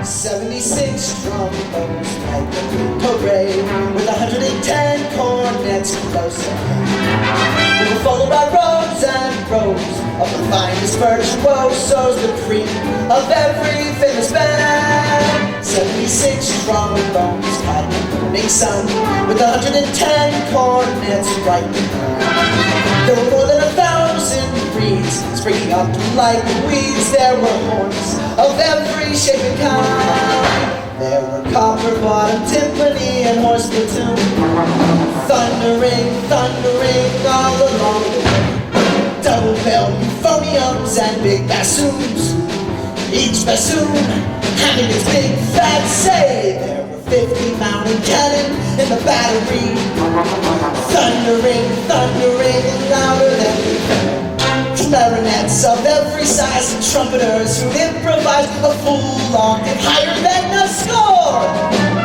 76 trombones like the Blue Parade, with 110 cornets close at hand. We were followed by rows and rows of the finest virtuosos, the cream of every famous band. 76 trombones had the burning sun, with 110 cornets right behind. There were more than 1,000 reeds springing up like weeds. There were horns of every shape and kind. There were copper-bottom timpani and horse platoon, thundering, thundering all along the way. Double-bell euphoniums and big bassoons, each bassoon having its big fat say. There were 50 mountain cannon in the battery, thundering, thundering louder than before. Clarinets of every size and trumpeters who improvised a full octave higher than the score.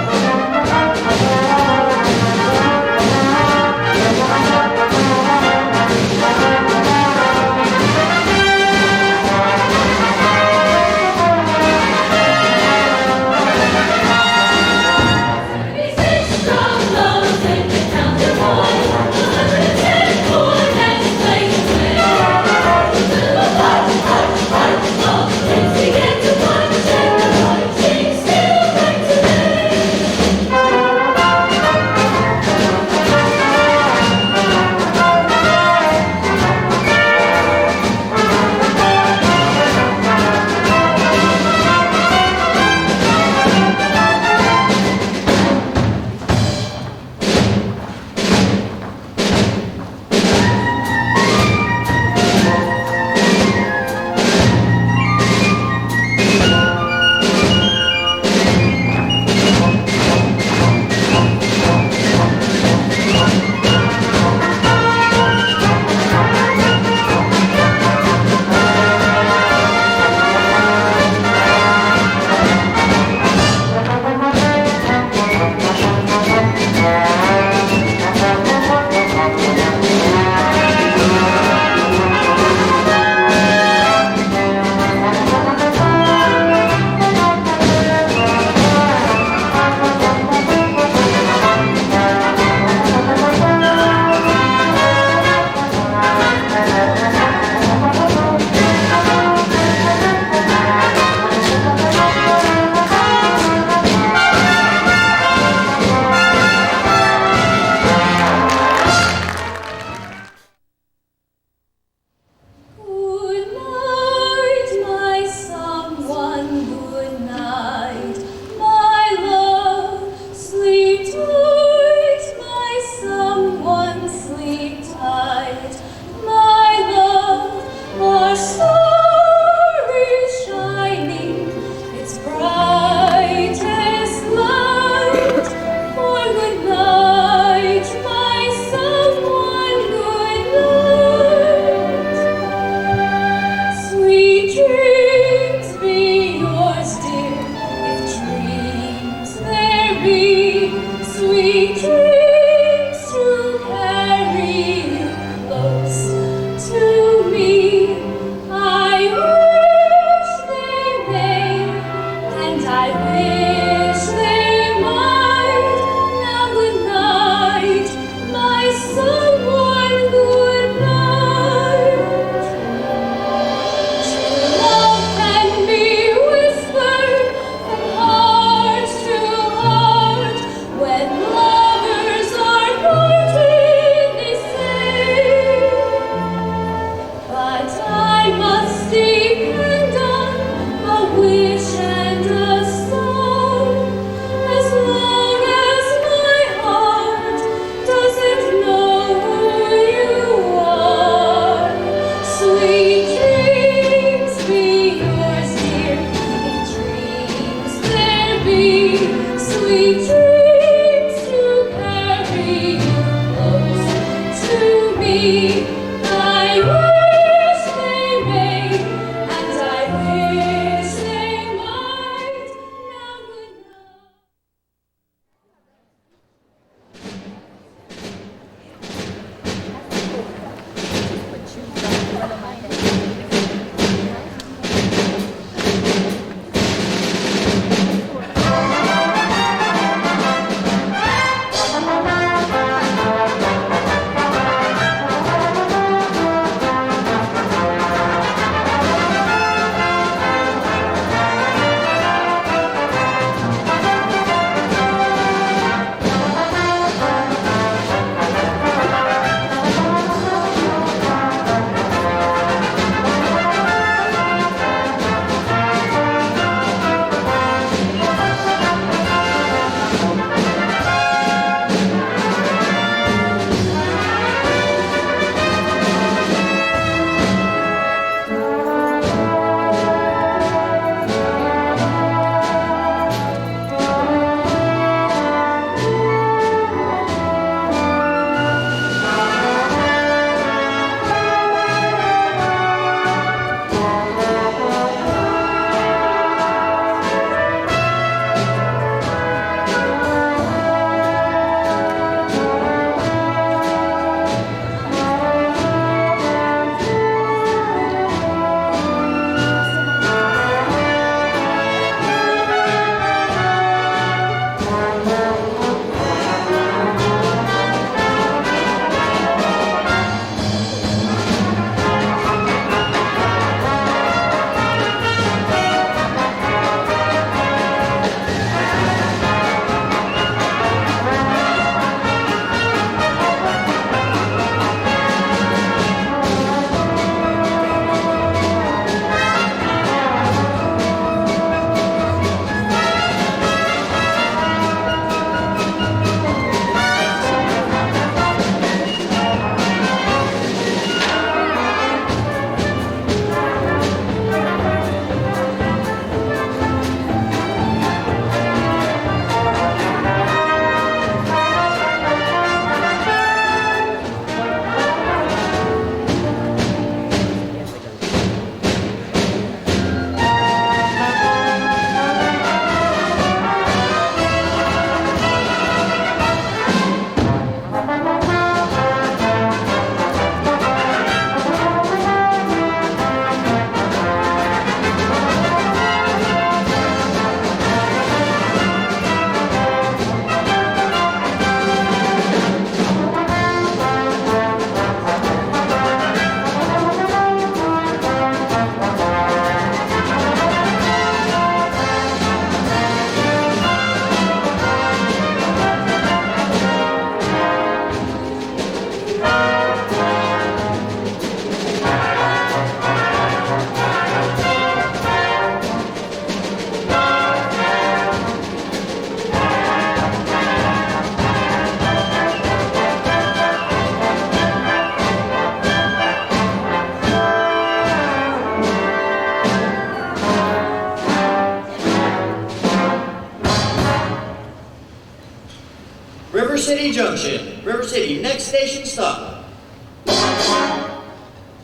City Junction. River City, next station stop.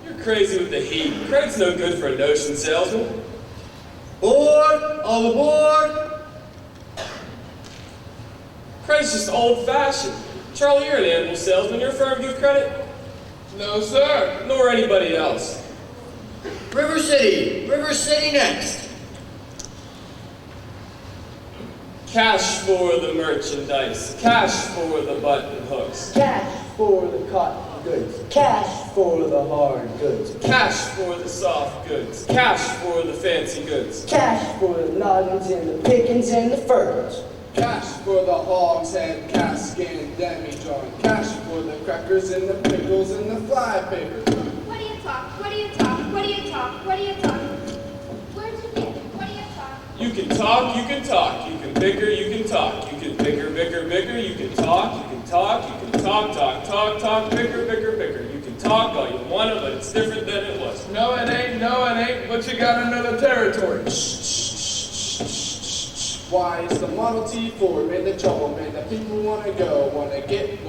You're crazy with the heat. Craig's no good for a notion salesman. Board, all aboard. Craig's just old-fashioned. Charlie, you're an animal salesman. Your firm give credit? No, sir. Nor anybody else. River City next. Cash for the merchandise. Cash for the button hooks. Cash for the cotton goods. Cash for the hard goods. Cash for the soft goods. Cash for the fancy goods. Cash for the noggins and the pickings and the furs. Cash for the hogshead, cask and demijohn. Cash for the crackers and the pickles and the fly paper. What do you talk? What do you talk? What do you talk? What do you talk? Where'd you get it? What do you talk? You can talk, you can talk. You can bicker, you can talk. You can bicker, bicker, bicker. You can talk, you can talk. You can talk, talk, talk, talk. Bicker, bicker, bicker. You can talk all you want to, but it's different than it was. No, it ain't, but you got another territory. Why, it's the Model T Ford, man, the trouble, man. The people wanna go, wanna get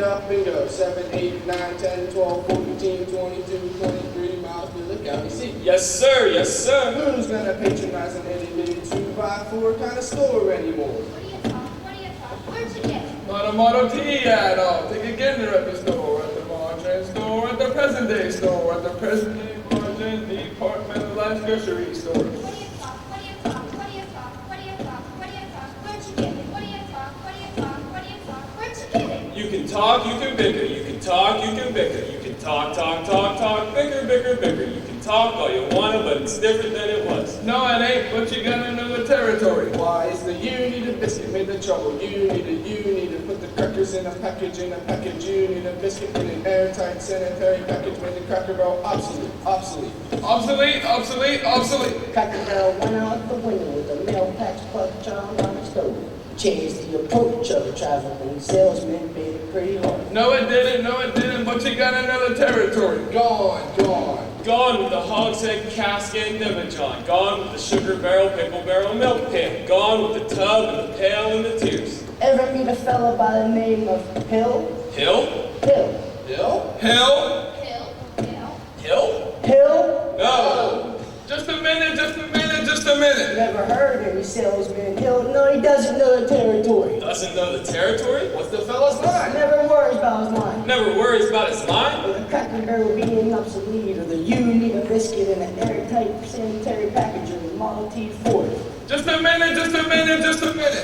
up and go. 7, 8, 9, 10, 12, 14, 22, 23 miles to the county seat. Yes, sir, yes, sir. Who's gonna patronize an itty-bitty 2x4 kind of store anymore? What do you talk? What do you talk? Where'd you get it? Not a Model T at all. Take a gander at the store, at the margarine store, at the present day store, at the present day margarine departmentalized grocery store. What do you talk? What do you talk? What do you talk? What do you talk? What do you talk? Where'd you get it? What do you talk? What do you talk? What do you talk? Where'd you get it? You can talk, you can bicker. You can talk, you can bicker. You can talk, talk, talk, talk. Bicker, bicker, bicker. You can talk all you want to, but it's different than it was. No, it ain't, but you got another territory. Why, it's the you need a biscuit made the trouble. You need to put the crackers in a package, You need a biscuit in an airtight sanitary package. Made the Cracker Barrel obsolete. Cracker Barrel went out the window with a mail patch clutch on the stove. Changed the approach of a traveling salesman, made it pretty hard. No, it didn't, but you got another territory. Gone. Gone with the hogshead, cask, and demijohn. Gone with the sugar barrel, pickle barrel, milk pan. Gone with the tub and the pail and the tears. Ever meet a fella by the name of Hill? Hill? Hill. Hill? Hill. Hill? Hill? No. Just a minute. Never heard any salesman Hill. No, he doesn't know the territory. Doesn't know the territory? What's the fella's line? Never worries about his line. Never worries about his line? Or the Cracker Barrel being obsolete, or the you need a biscuit in an airtight sanitary package, or the Model T Ford. Just a minute.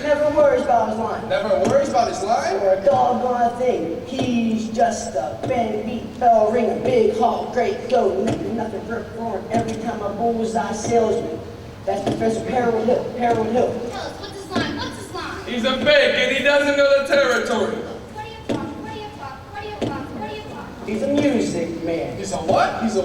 Never worries about his line. Never worries about his line? Or a doggone thing. He's just a bandbeat bell ring, a big hawk, great goat, nothing rip roaring every time a bullseye salesman. That's Professor Harold Hill. Tell us, what's his line? What's his line? He's a fake and he doesn't know the territory. What do you talk? What do you talk? What do you talk? What do you talk? He's a music man. He's a what? He's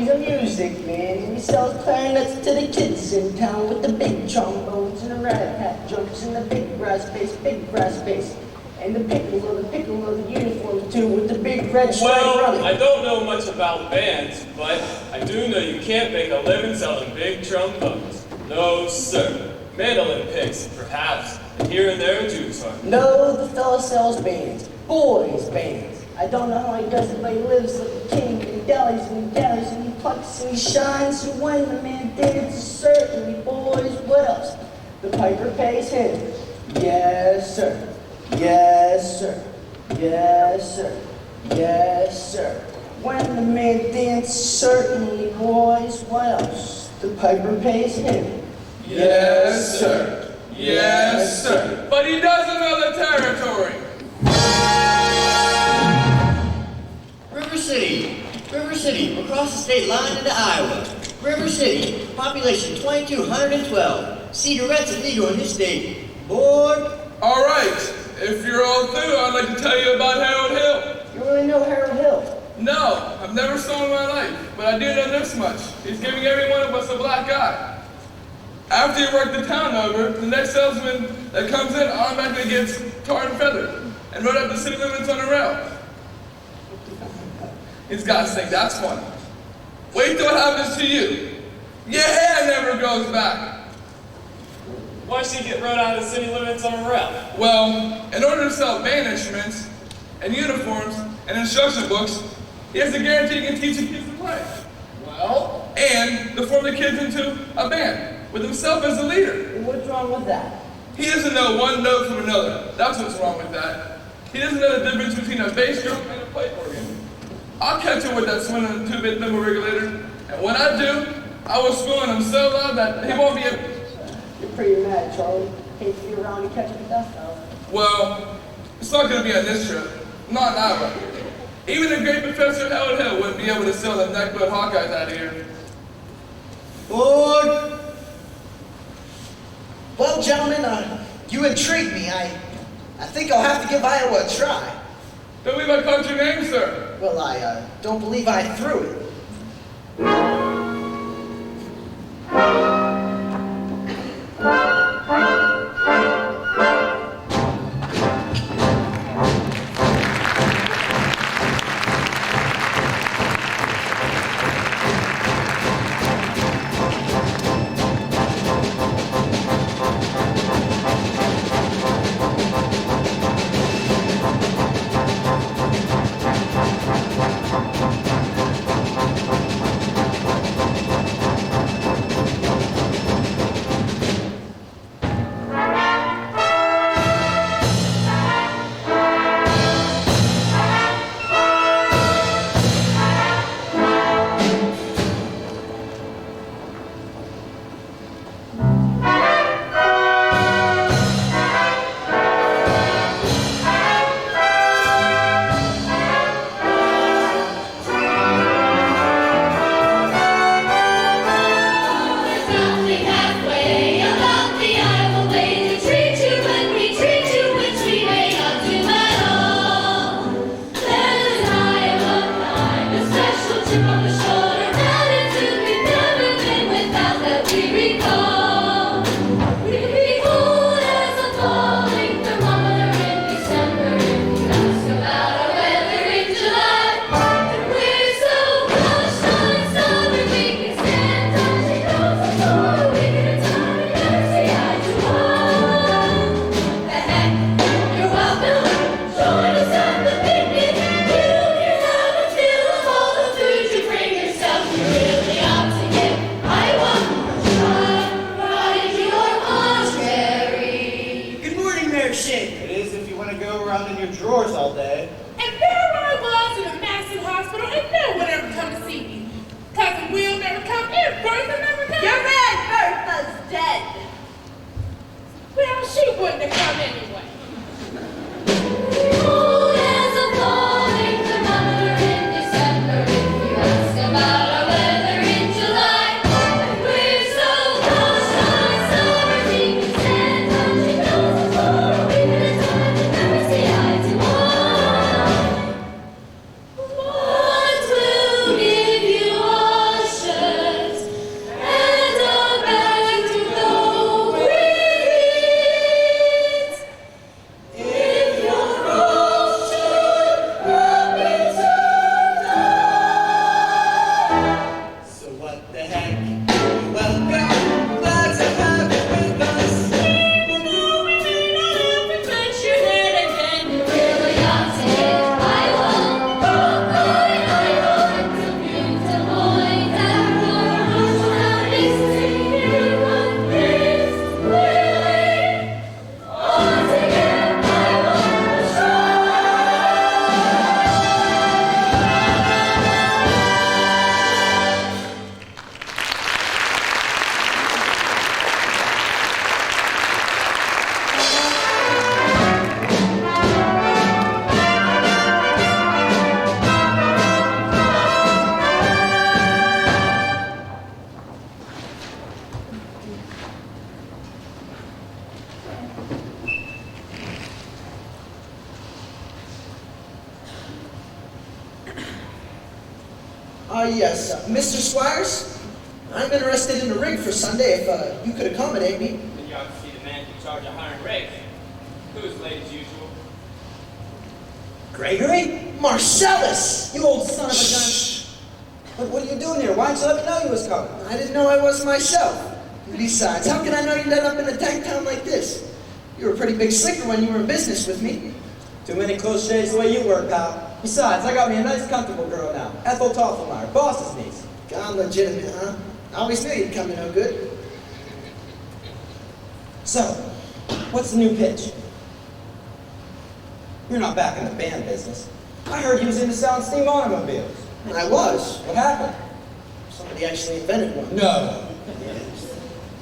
a music man, and he sells clarinets to the kids in town with the big trombones and the rat-a-tat drums and the big brass bass, and the piccolo, the uniforms too, with the big red stripe Well, running. I don't know much about bands, but I do know you can't make a living selling big trombones. No, sir. Mandolin picks, perhaps, and here and there a Jew's harp. No, the fella sells bands, boys' bands. I don't know how he does it, but he lives like a king, and he dallies and he plucks and he shines. And when the man dances, certainly, boys, what else? The piper pays him. Yes, sir. Yes, sir. Yes, sir. Yes, sir. When the man dances, certainly, boys, what else? The piper pays him. Yes, sir. But he doesn't know the territory. River City, across the state line into Iowa. River City, population 2,212. Cigarettes illegal in this state. Board. All right. If you're all through, I'd like to tell you about Harold Hill. You really know Harold Hill? No, I've never saw him in my life, but I do know this much. He's giving every one of us a black eye. After you work the town over, the next salesman that comes in automatically gets tarred and feathered and rode up the city limits on a rail. These guys think that's funny. Wait till it happens to you. Your hair never grows back. Why should he get run out of the city limits on a route? Well, in order to sell band instruments and uniforms and instruction books, he has to guarantee he can teach the kids to play. Well, And to form the kids into a band, with himself as the leader. what's wrong with that? He doesn't know one note from another. That's what's wrong with that. He doesn't know the difference between a bass drum and a pipe organ. I'll catch him with that swinging 2-bit thimble regulator, and when I do, I will swing him so loud that he won't be able. You're pretty mad, Charlie. Hate to be around and catch the dust, though. Well, it's not going to be on this trip. Not in Iowa. Even the great Professor Howard Hill wouldn't be able to sell the neckbutt Hawkeyes out of here. Board. Well, gentlemen, you intrigue me. I think I'll have to give Iowa a try. Don't believe I called your name, sir. Well, I don't believe I threw it. Yes, Mr. Squires, I'm interested in a rig for Sunday if you could accommodate me. Then you ought to see the man in charge of hiring rigs. Who is late as usual? Gregory? Marcellus! You old son of a gun. What are you doing here? Why didn't you let me know you was coming? I didn't know I was myself. Besides, how can I know you'd end up in a tank town like this? You were a pretty big slicker when you were in business with me. Too many close shaves the way you work, pal. Besides, I got me a nice, comfortable girl now. Ethel Toffelmeyer, boss's niece. Gone legitimate, huh? I always knew you'd come to no good. So, what's the new pitch? You're not back in the band business. I heard you was into selling steam automobiles. And I was. What happened? Somebody actually invented one. No.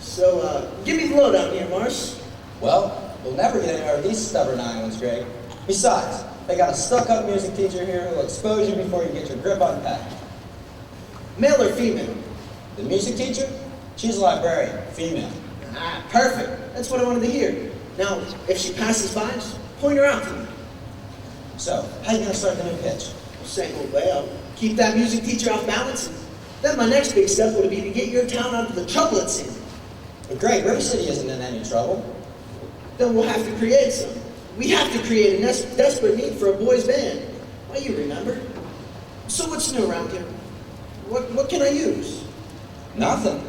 So, give me the lowdown here, Mars. Well, we'll never get anywhere with these stubborn islands, Greg. Besides, they got a stuck-up music teacher here who'll expose you before you get your grip unpacked. Male or female? The music teacher? She's a librarian, female. Ah, perfect. That's what I wanted to hear. Now, if she passes by, just point her out to me. So, how you gonna start the new pitch? Same old way. I'll keep that music teacher off balance, and then my next big step would be to get your town out of the trouble it's in. But Greg, River City isn't in any trouble. Then we'll have to create some. We have to create a desperate need for a boys' band. Well, you remember. So what's new around here? What can I use? Nothing.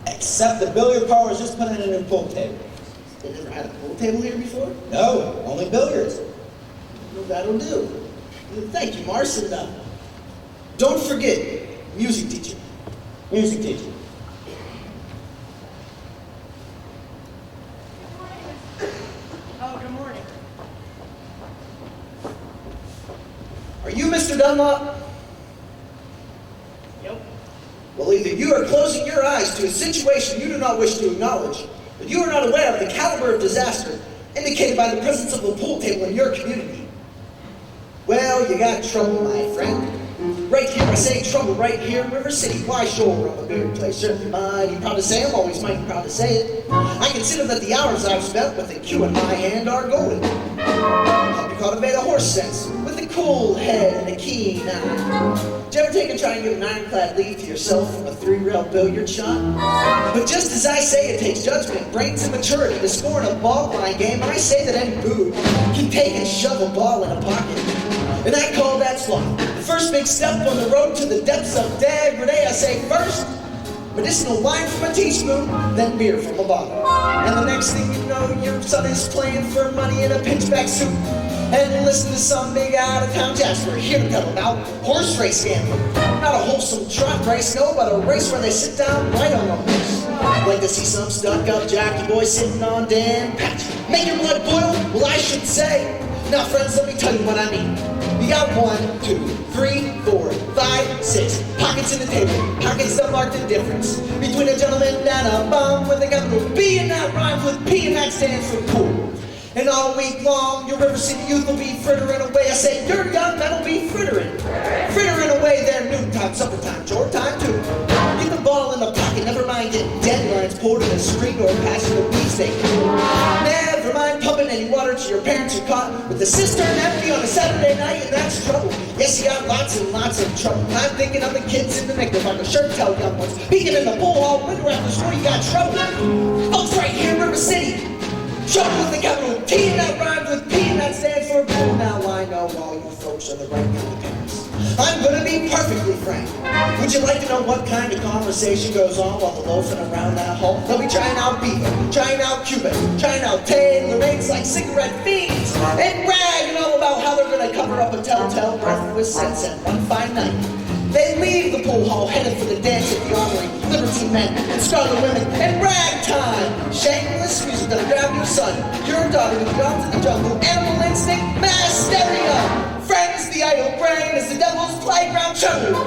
Except the billiard parlor's just put in a new pool table. They never had a pool table here before? No, only billiards. Well, that'll do. Thank you, Mars. And don't forget, music teacher. Music teacher. Oh, good morning. Are you Mr. Dunlop? Yep. Well, either you are closing your eyes to a situation you do not wish to acknowledge, or you are not aware of the caliber of disaster indicated by the presence of a pool table in your community. Well, you got trouble, my friend. Right here, I say trouble right here in River City. Why, sure, I'm a beer placer. Mighty proud to say, I'm always mighty proud to say it. I consider that the hours I've spent with a cue in my hand are golden. Help you cultivate a horse sense with a cool head and a keen eye. Did you ever take and try and give an ironclad lead to yourself from a 3-rail billiard shot? But just as I say it takes judgment, brains, and maturity to score in a ball-blind game, I say that any boob can take and shove a ball in a pocket. And I call that sloth. The first big step on the road to the depths of degradé. I say first, medicinal wine from a teaspoon, then beer from a bottle. And the next thing you know, your son is playing for money in a pinchback suit. And listen to some big out-of-town Jasper here to tell about horse race gambling. Not a wholesome trot race, no, but a race where they sit down right on the horse. Like to see some stuck-up jockey boy sitting on damn patch. Make your blood boil? Well, I should say. Now, friends, let me tell you what I mean. You got 1, 2, 3, 4, 5, 6 pockets in the table. Pockets that mark the difference between a gentleman and a bum with a capital B, and that rhymes with P, and that stands for pool. And all week long, your River City youth will be frittering away. I say, your young men will be frittering. Frittering away their noontime, supper time, chore time too. Get the ball in the pocket, never mind getting dandelions poured in the street or passing the beefsteak. Never mind pumping any water to your parents who caught with the cistern empty on a Saturday night, and that's trouble. Yes, you got lots and lots of trouble. I'm thinking of the kids in the Knickerbocker. Sure tell young ones. Peeking in the pool hall window after school, you got trouble. Folks right here in River City. Trouble with the capital T, and that rhymes with P, and that stands for pool. Now I know all you folks are the right kind of parents. I'm gonna be perfectly frank. Would you like to know what kind of conversation goes on while they're loafing around that hall? They'll be trying out Beaver, trying out Cuban, trying out Taylor-Mates like cigarette fiends, and bragging all about how they're gonna cover up a telltale breathless sunset one fine night. They leave the pool hall headed for the dance at the Armory, Liberty Men and Scarlet Women, and ragtime. Shameless music that'll grab your son, your daughter who's gone to the jungle, animal instinct, mass stereo. Friends, the idle brain is the devil's playground jungle.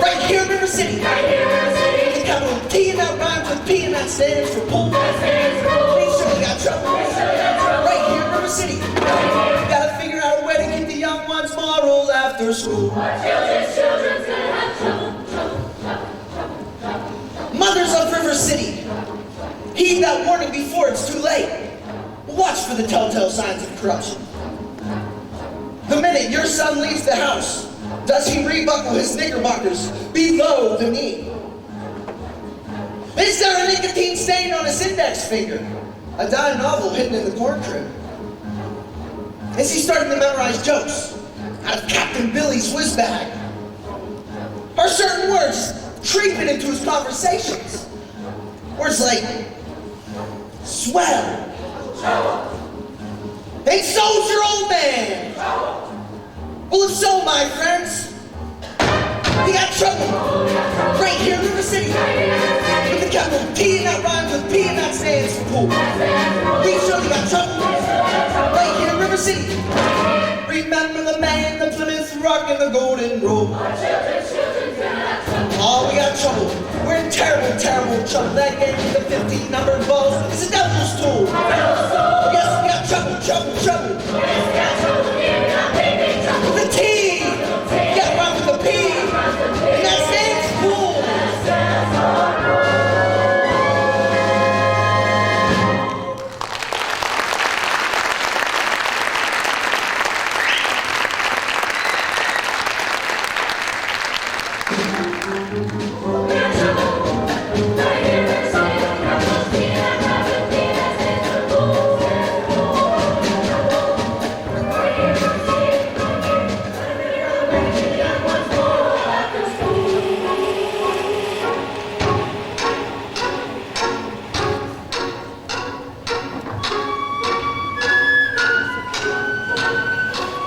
Right here in River City. The capital T, and that rhymes with P, and that stands for pool. We surely got trouble. Right here in River City. We gotta figure out a way to keep the young ones moral after school. Mothers of River City, heed that warning before it's too late. Watch for the telltale signs of corruption. The minute your son leaves the house, does he rebuckle his knickerbockers below the knee? Is there a nicotine stain on his index finger? A dime novel hidden in the corn crib? Is he starting to memorize jokes out of Captain Billy's whiz bag? Are certain words creeping into his conversations? Words like swell. Hey, soldier, old man. Well, if so, my friends, we got trouble right here in River City. With the capital T and that rhymes with P and that stands for pool. We surely got trouble right here in River City. Remember the man, the Plymouth Rock, and the Golden Rule. Oh, we got trouble. We're in terrible, terrible trouble. That game with the 15 numbered balls is a devil's tool. Yes, we got trouble, trouble, trouble. With the T, yeah, right with the P, and that stands for pool.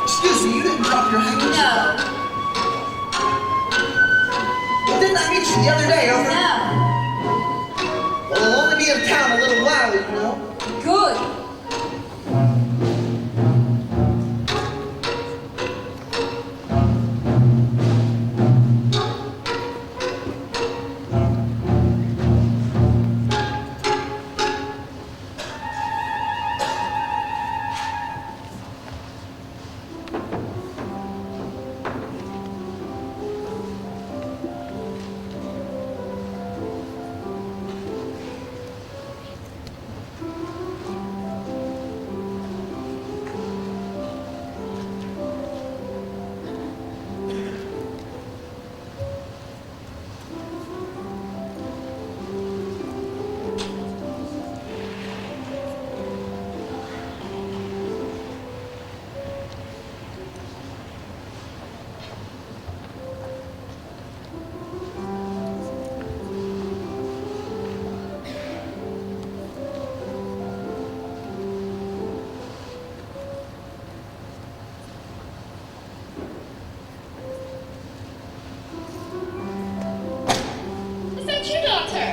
Excuse me, you didn't drop your handkerchief. No. Well, didn't I meet you the other day over? No. Well, I'll only be in town a little while, you know. Good. Is that your daughter?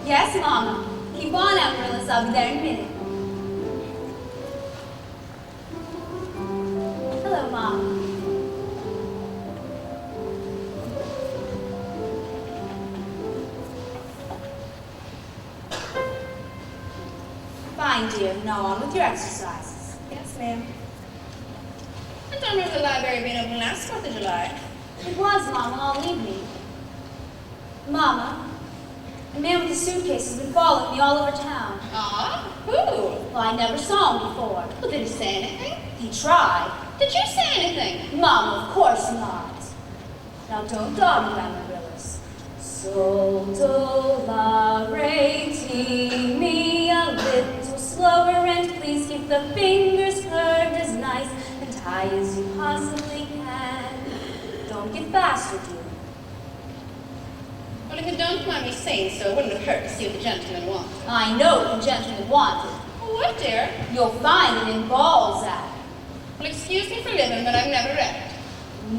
Yes, Mama. Keep on, Amaryllis. I'll be there in a minute. Hello, Mom. Fine, dear. Now on with your exercises. Yes, ma'am. I don't know if the library been open last 4th of July. It was, Mama, all evening. Mama, a man with a suitcase has been following me all over town. Ah, who? Well, I never saw him before. Well, did he say anything? He tried. Did you say anything? Mama, of course not. Now don't dog me, Amaryllis. Sol, do, la, re, ti, mi, a little slower, and please keep the fingers curved as nice and high as you possibly can. Don't get faster, dear. Well, if you don't mind me saying so, it wouldn't have hurt to see what the gentleman wanted. I know what the gentleman wanted. Well, what, dear? You'll find it in Balzac. Well, excuse me for living, but I've never read.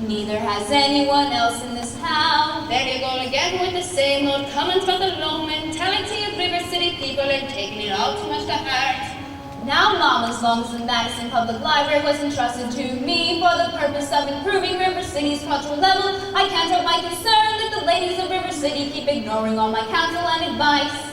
Neither has anyone else in this town. There you go again with the same old comments about the low mentality of River City people and taking it all too much to heart. Now, Mom, as long as the Madison Public Library was entrusted to me for the purpose of improving River City's cultural level, I can't help my concern that the ladies of River City keep ignoring all my counsel and advice.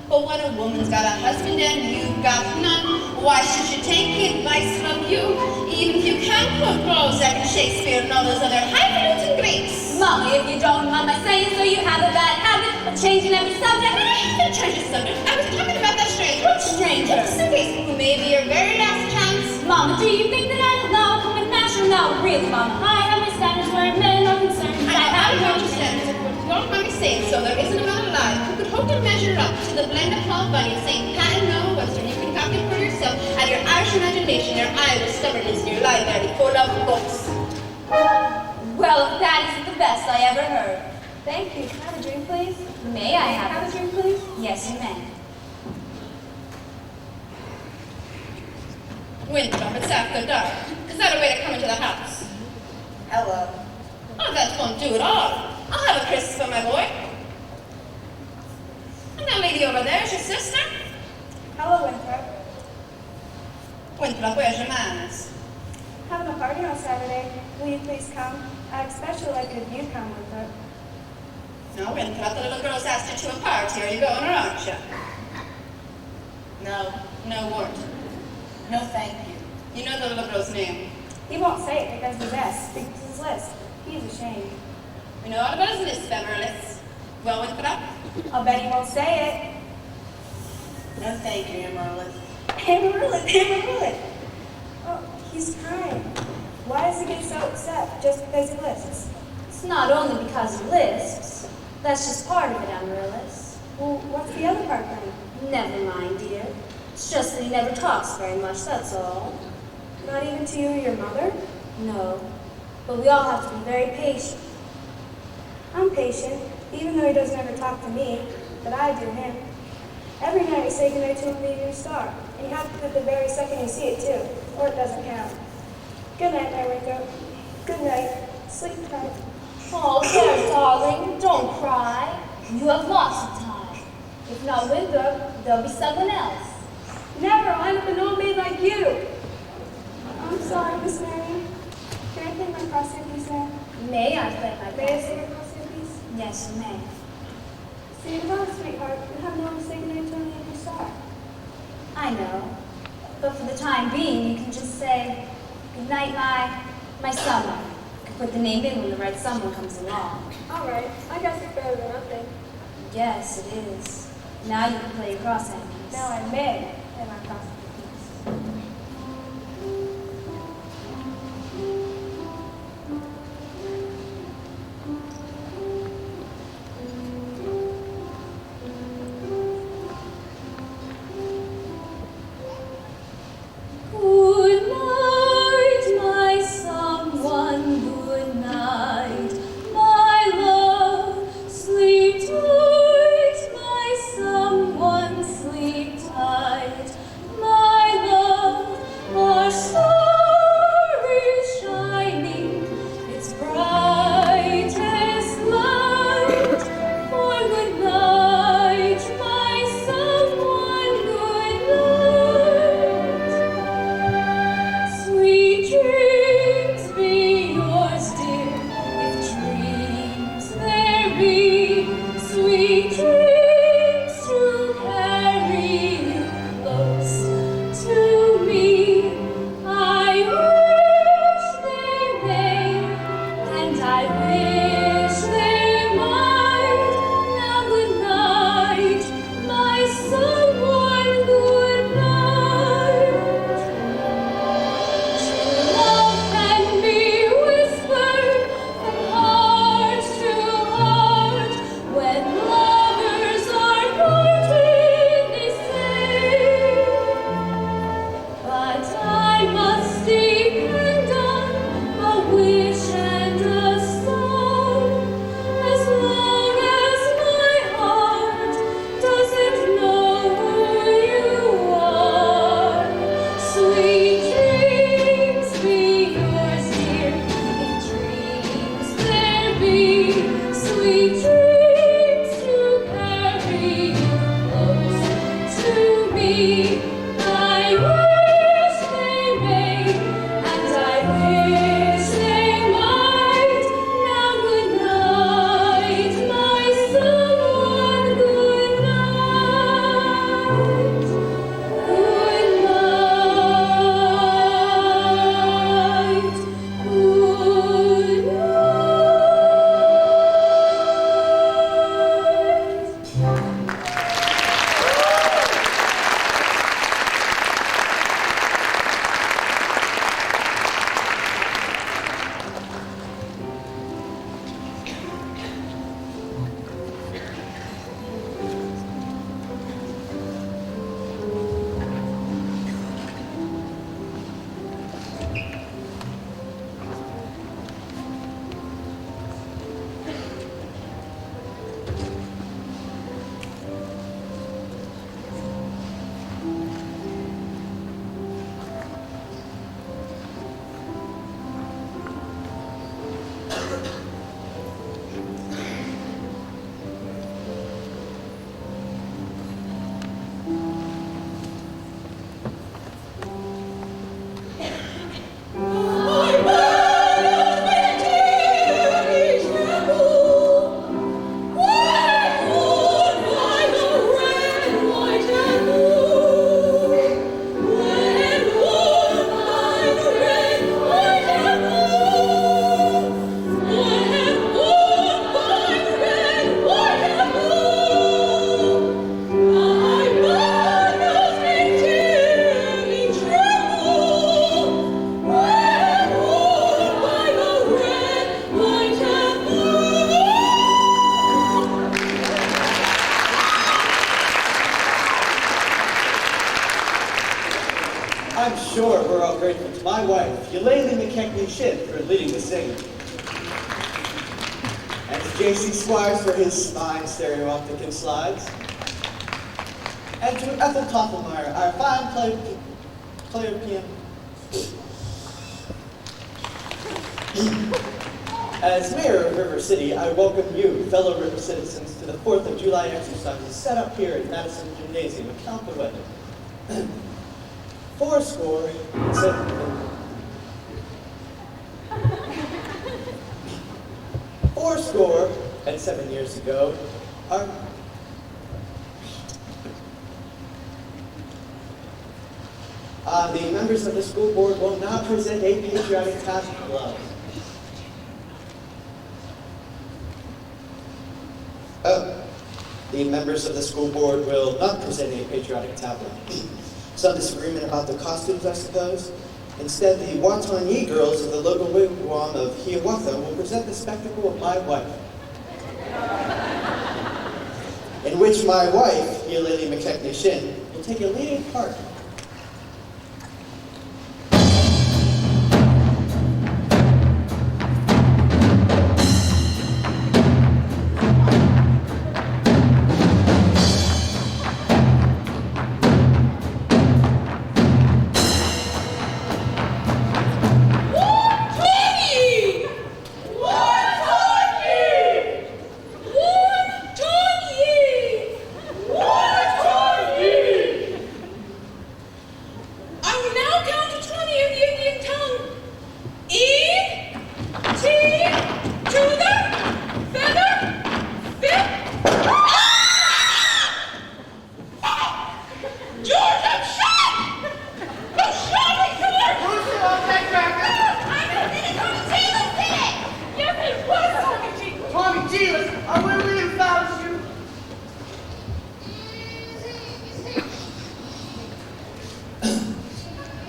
But when a woman's got a husband and you've got none, why should she take advice from you? Even if you can quote Balzac and Shakespeare and all those other highfalutin Greeks. Mommy, if you don't mind my saying so, you have a bad habit of changing every subject. I didn't change the subject. I was talking about that stranger. What stranger? Simply, who may be your very last chance. Mama, do you think that I don't know? Come and mash her now. Really, Mama, I have my standards where men are concerned. I have no understanding of what you don't mind me saying so. There isn't another lie. Who could hope to measure up to the blend of Paul Bunyan, St. Pat and Noah Webster, you concocted for yourself, and your Irish imagination, your Iowa stubbornness, and your library full of books. Well, that isn't the best I ever heard. Thank you. Can I have a drink, please? May I have a drink, please? Yes. Yes, you may. Winthrop, it's after dark. Is that a way to come into the house? Hello. Oh, that won't do at all. I'll have a Christmas for my boy. And that lady over there is your sister? Hello, Winthrop. Winthrop, where's your manners? Having a party on Saturday. Will you please come? I'd especially like it if you come, Winthrop. No, Winthrop, the little girl's asked you to a party. Are you going or aren't you? No. No, won't. No, thank you. You know the little girl's name. He won't say it because he's asked. Speaks his list. He's ashamed. We know all about his list, Beverly. Well, Winthrop? I'll bet he won't say No, thank you, Amaryllis. it. Amaryllis. Oh, he's crying. Why does he get so upset just because he lists? It's not only because he lisps. That's just part of it, Amaryllis. Well, what's the other part then? Never mind, dear. It's just that he never talks very much, that's all. Not even to you or your mother? No. But we all have to be very patient. I'm patient, even though he doesn't ever talk to me, but I do him. Every night I say goodnight to him under your star, and you have to do it the very second you see it too, or it doesn't count. Good night, my Winthrop. Good night. Sleep tight. Oh, there, darling, don't cry. You have lots of time. If not Winthrop, there'll be someone else. Never! I'll end up an old maid like you! I'm sorry, Miss Marion. Can I play my crossword piece now? May I play my May I say part? my crossword piece? Yes, you may. Say it about, sweetheart. You have no one to say goodnight to me if you star. I know. But for the time being, you can just say, good night, my summer. You can put the name in when the right someone comes along. All right. I guess it's better than nothing. Yes, it is. Now you can play your crossword piece. Now I may play my crossword piece. Good night, my someone, good night, my love. Sleep tight, my someone, sleep tight, my love. Our star is shining, its brightest light. For good night, my someone, good night. Sweet dreams be yours, dear, if dreams there be. Sweet dreams to carry you close to me. I wish they may, and I wish they might. Now good night, my someone, good night. True love can be whispered from heart to heart. When lovers are parted, they say. But I must depend on a wish and a song, as long as my heart doesn't know who you are. Sweet dreams be yours, dear, if dreams there be. Sweet dreams to carry you close to me. I wish they may, and I wish they might. Now good night, my someone, good night. Good night, good night. I'm sure we're all grateful to my wife, Eulalie McKechnie Shin, for leading the singing. And to J.C. Squires for his spine stereo optic and slides. And to Ethel Toppelmeyer, our fine player piano. As mayor of River City, I welcome you, fellow River citizens, to the 4th of July exercises set up here at Madison Gymnasium in Count the Weather. 7 years ago, the members of the school board will now present a patriotic task glove. The members of the school board will not present a patriotic tablet. Some disagreement about the costumes, I suppose. Instead, the Wantanyi girls of the local wigwam of Hiawatha will present the spectacle of my wife, in which my wife, Eulalie McKechnie Shin, will take a leading part.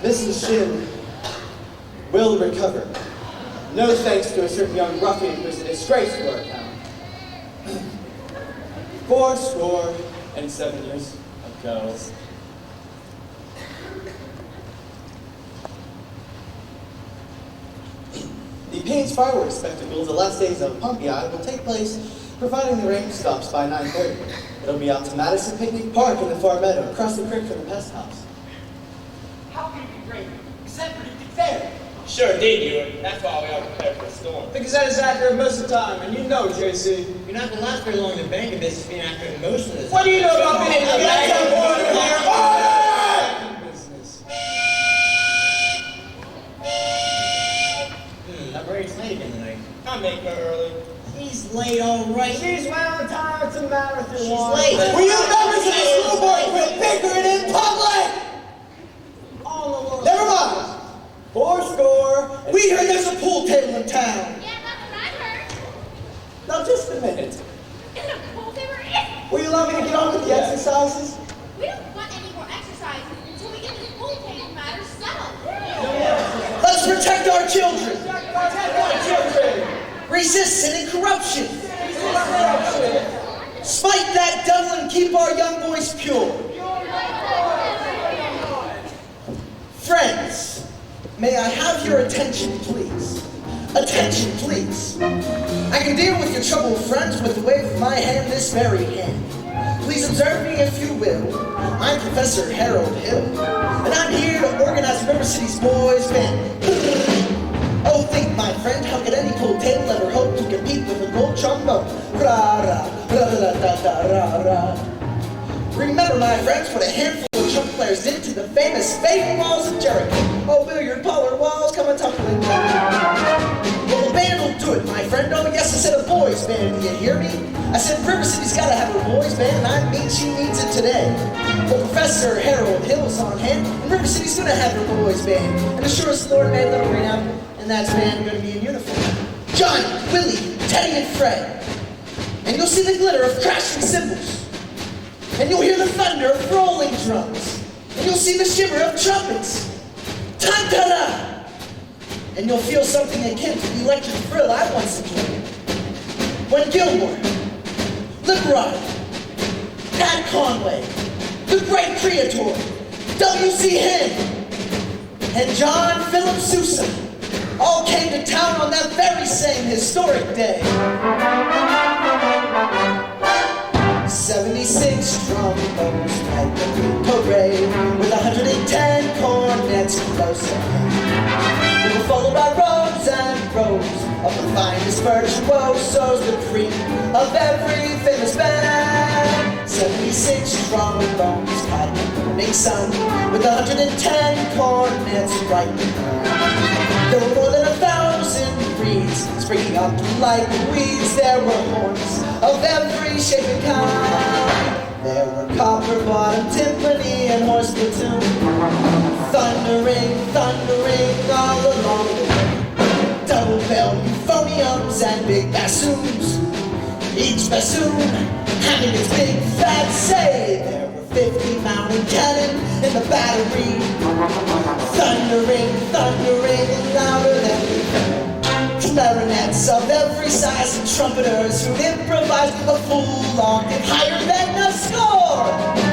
Mrs. Shin will recover. No thanks to a certain young ruffian who is a disgrace to our town. 7 years ago. The Payne's fireworks spectacle, the last days of Pompeii, will take place providing the rain stops by 9:30. It'll be out to Madison Picnic Park in the far meadow, across the creek from the pest house. How can it be great except predicted fair? Sure did, Ewart. That's why we all prepared for a storm. Because that is accurate most of the time, and you know, JC. You're not going to last very long in the banking business being accurate most of the time. What do you know about being in the banking business? That braid's late again tonight. I'll make her early. She's late, all right. She's well in time. It's a marathon. She's late. Will you members of the school board quit bickering in public? Never mind. 4 We heard there's a pool table in town. Yeah, that's what I heard. Now just a minute. Isn't a pool table? Will you allow me to get on with the exercises? We don't want any more exercises until we get this pool table matter settled. Let's protect our children. Resist sin and corruption. Smite that devil and keep our young boys pure. Friends, may I have your attention, please? Attention, please. I can deal with your troubled friends with the wave of my hand, this very hand. Please observe me if you will. I'm Professor Harold Hill, and I'm here to organize River City's boys' band. Oh, think, my friend, how could any pool table ever hope to compete with a gold trombone? Ra-ra, ra-ra-ra-ra-ra-ra. Remember, my friends, what a handful of trumpet players did to the famous fading walls of Jericho. Oh, billiard parlor walls come a-tumbling down. Well, the band will do it, my friend. Oh, yes, I said a boys' band. Do you hear me? I said River City's got to have a boys' band, and I mean she needs it today. Well, Professor Harold Hill's on hand, and River City's going to have her boys' band. And the surest Lord made little green apple, and that's band going to be in uniform. Johnny, Willie, Teddy, and Fred. And you'll see the glitter of crashing cymbals. And you'll hear the thunder of rolling drums. And you'll see the shimmer of trumpets. Ta-da! And you'll feel something akin to the electric thrill I once enjoyed. When Gilmore, Liberati, Pat Conway, the great Creator, W.C. Hen, and John Philip Sousa all came to town on that very same historic day. 76 trombones like the Green Parade, with 110 cornets close at hand. We were followed by rows and rows of the finest virtuosos, the cream of every famous band. 76 trombones had the morning sun, with 110 cornets right behind. There were more than 1,000 reeds springing up like weeds. There were horns of every shape and kind. There were copper-bottom timpani and horse platoon, thundering, thundering all along the way. Double bell euphoniums and big bassoons, each bassoon having its big fat say. There were 50 mountain cannon in the battery, thundering, thundering louder than before. Clarinets of every size and trumpeters who improvise a full octave higher than a score.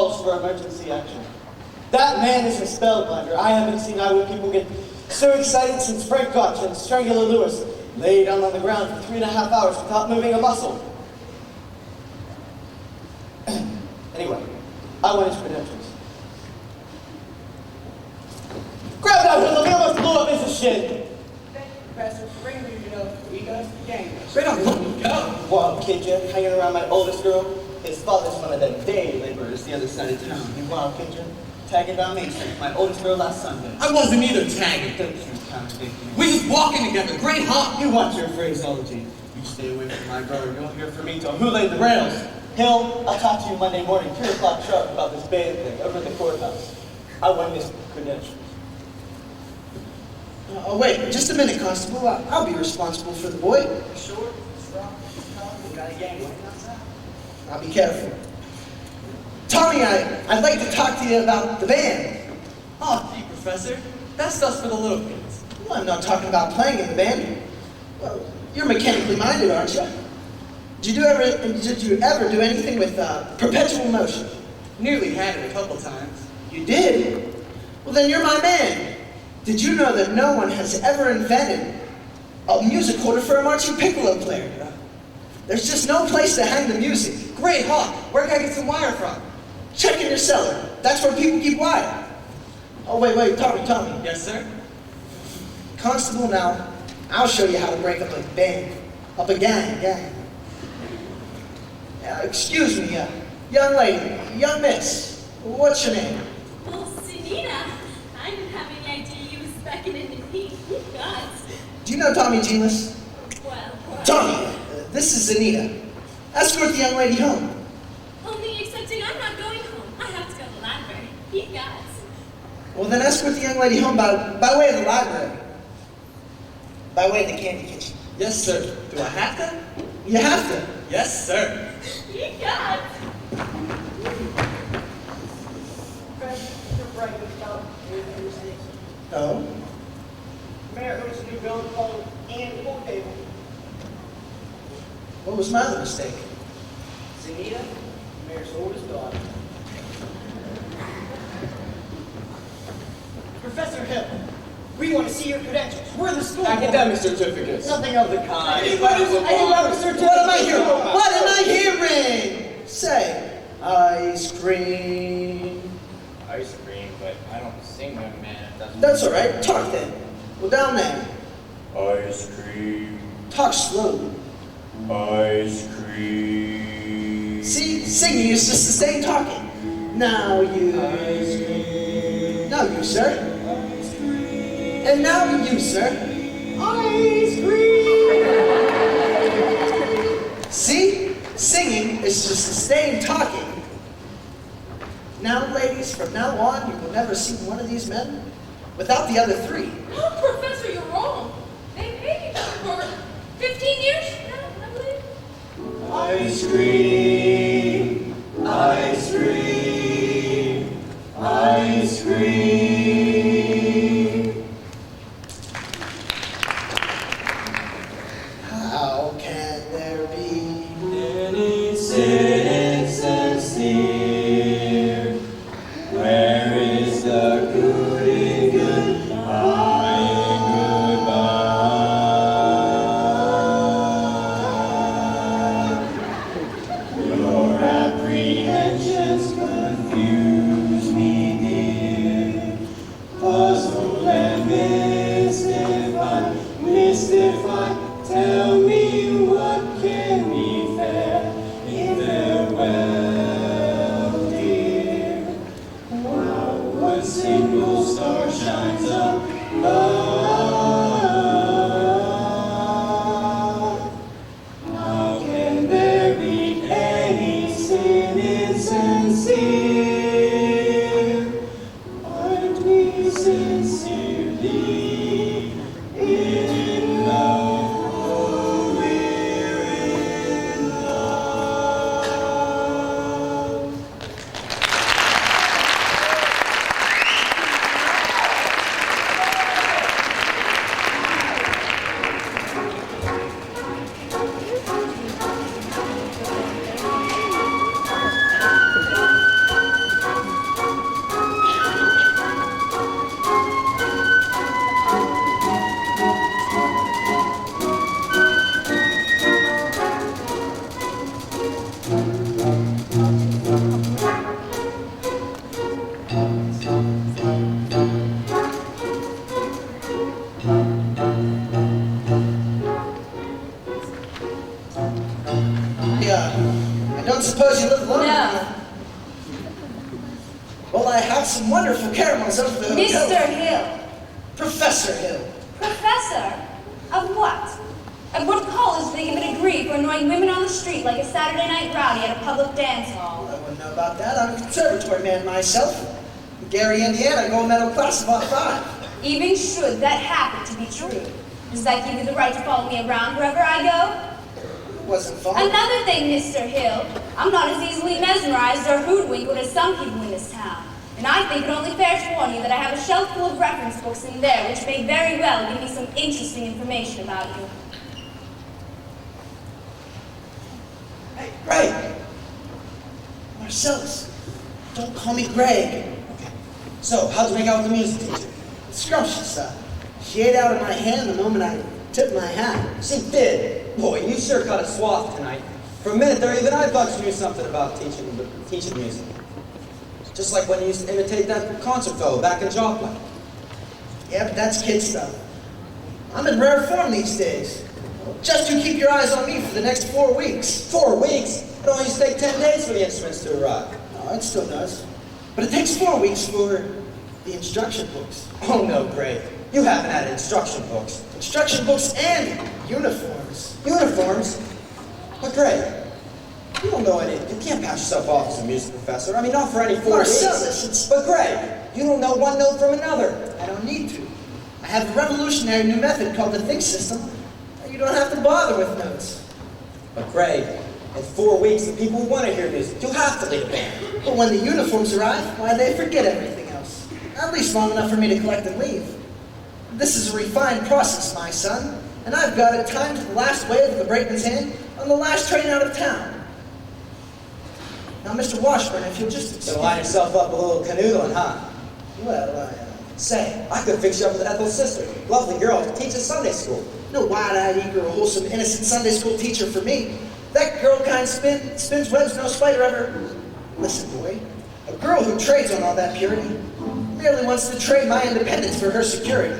calls for emergency action. That man is a spellbinder. I haven't seen Iowa people get so excited since Frank Gotch and Strangler Lewis lay down on the ground for 3.5 hours without moving a muscle. Anyway, I want his credentials. Grab that hoodlum, he almost blew up his shit! Thank you, Professor, for bringing me to we guys the game. Straight on, go! Wild kid, Jeff, hanging around my oldest girl. His father's one of them day laborers the other side of town. You wild kid, Jeff? Tagging down Main Street, my oldest girl last Sunday. I wasn't either tagging. Don't you contradict me. We was walking together, great hop. You want your phraseology. You stay away from my brother, you won't hear from me till who laid the rails. Hill, I'll talk to you Monday morning, 3 o'clock sharp, about this band thing over at the courthouse. I want his credentials. Oh, wait, just a minute, Constable. I'll be responsible for the boy. Sure, strong, we got a gang going outside. I'll be careful. Tommy, I'd like to talk to you about the band. Oh, gee, Professor, that stuff's for the little kids. Well, I'm not talking about playing in the band. Well, you're mechanically minded, aren't you? Did you ever do anything with perpetual motion? Nearly had it a couple times. You did? Well, then you're my man. Did you know that no one has ever invented a music holder for a marching piccolo player? There's just no place to hang the music. Great hop, where can I get some wire from? Check in your cellar. That's where people keep wire. Oh, wait, Tommy. Yes, sir? Constable, now, I'll show you how to break up a band. Up a gang. Excuse me, young lady, young miss, what's your name? Well, Sunita, I didn't have any idea you was beckoning to me. God. Do you know Tommy Jealous? Well, Tommy, this is Anita. Escort the young lady home. only excepting I'm not going home. I have to go to the library. You guys. Well, then escort the young lady home by way of the library. By way of the candy kitchen. Yes, sir. Do I have to? You have to. Yes, sir. You guys. Professor, you're right about your mistakes. Oh? Mayor, there was a new building called Ann Pool Table. What was my other mistake? Zenita, Mayor's oldest daughter. Professor Hill, we want to see your credentials. We're the school. Academic certificates. Nothing of the kind. What am I hearing? What am I hearing? Say, ice cream. Ice cream, but I don't sing them, man. That's all right. Talk then. Well, down there. Ice cream, Talk slowly. ice cream. See, singing is just the same talking. Now you. Now you, sir. And now you, sir. Ice cream. See, singing is just the same talking. Now, ladies, from now on, you will never see one of these men without the other 3. Oh, Professor, you're wrong. They paid each other for 15 years now, I believe. Ice cream, ice cream, ice cream. How can there be Any sin sincere? Where is the goody good? Your apprehensions confuse me, dear. Puzzle and mystify. Tell me what can be fair in farewell, dear. While one single star shines above, how can there be any sin insincere? Aren't we sincerely in love? Oh, we're in love. Well, I have some wonderful caramels over the hotel. Mr. Hill. Professor Hill. Professor? Of what? At what college do they give a degree for annoying women on the street like a Saturday night rowdy at a public dance hall? I wouldn't know about that. I'm a conservatory man myself. In Gary, Indiana, gold medal class of about 5. Even should that happen to be true, does that give you the right to follow me around wherever I go? It wasn't fun. Another thing, Mr. Hill, I'm not as easily mesmerized or hoodwinked as some people in this town. And I think it only fair to warn you that I have a shelf full of reference books in there which may very well give me some interesting information about you. Hey, Greg! Marcellus, don't call me Greg. Okay. So, how'd you make out with the music teacher? Scrumptious, she ate out of my hand the moment I tipped my hat. She did. Boy, you sure cut a swath tonight. For a minute there, even I thought you knew something about teaching music. Just like when you used to imitate that concert fellow back in Joplin. Yeah, but that's kid stuff. I'm in rare form these days. Just you keep your eyes on me for the next 4 weeks. 4 weeks? It only used to take 10 days for the instruments to arrive. No, it still does. But it takes 4 weeks for the instruction books. Oh no, Greg. You haven't had instruction books. Instruction books and uniforms. Uniforms? But Greg, you don't know any. You can't pass yourself off as a music professor. I mean, not for any 4 Marcellus, weeks. But Greg, you don't know one note from another. I don't need to. I have a revolutionary new method called the Think System. You don't have to bother with notes. But Greg, in 4 weeks, the people who want to hear music, you'll have to lead a band. But when the uniforms arrive, why, they forget everything else. At least long enough for me to collect and leave. This is a refined process, my son, and I've got it timed to the last wave of the brakeman's hand on the last train out of town. Now, Mr. Washburn, if you'll just excuse So line yourself up a little canoodling, huh? Well, Say, I could fix you up with Ethel's sister. Lovely girl who teaches Sunday school. no wide-eyed, eager, wholesome, innocent Sunday school teacher for me. That girl kind spins webs no spider ever. Listen, boy, a girl who trades on all that purity merely wants to trade my independence for her security.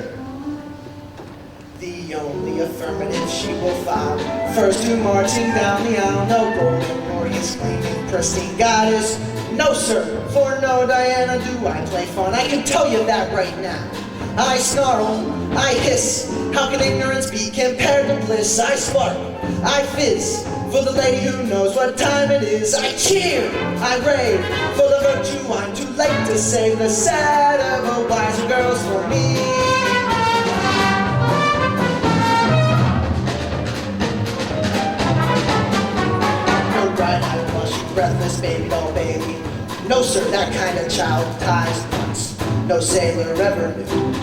The only affirmative she will file, first to marching down the aisle, no golden nor his gleaming pristine goddess. No, sir, for no Diana do I play fun. I can tell you that right now. I snarl, I hiss. How can ignorance be compared to bliss? I spark, I fizz for the lady who knows what time it is. I cheer, I rave for the virtue I'm too late to save. The sad of wiser girls for me. No bright-eyed, blushing, breathless baby doll baby. No, sir, that kind of child ties once. No sailor ever knew.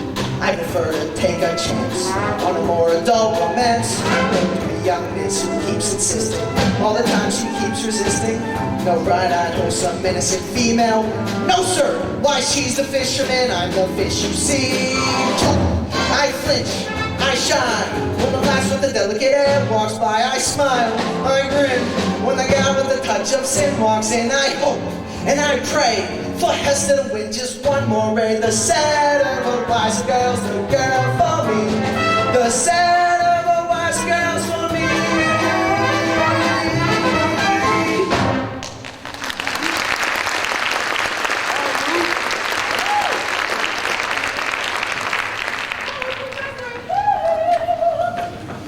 I prefer to take a chance on a more adult romance. No, to a young miss who keeps insisting all the time she keeps resisting. No bright-eyed, wholesome, innocent female. No, sir, why she's the fisherman, I'm the fish you see. I flinch, I shine when the lass with the delicate air walks by. I smile, I grin when the gal with the touch of sin walks in. I hope and I pray for Hester to win just one more ray. The sad of a wise girl's the girl for me. The sad of a wise girl's for me.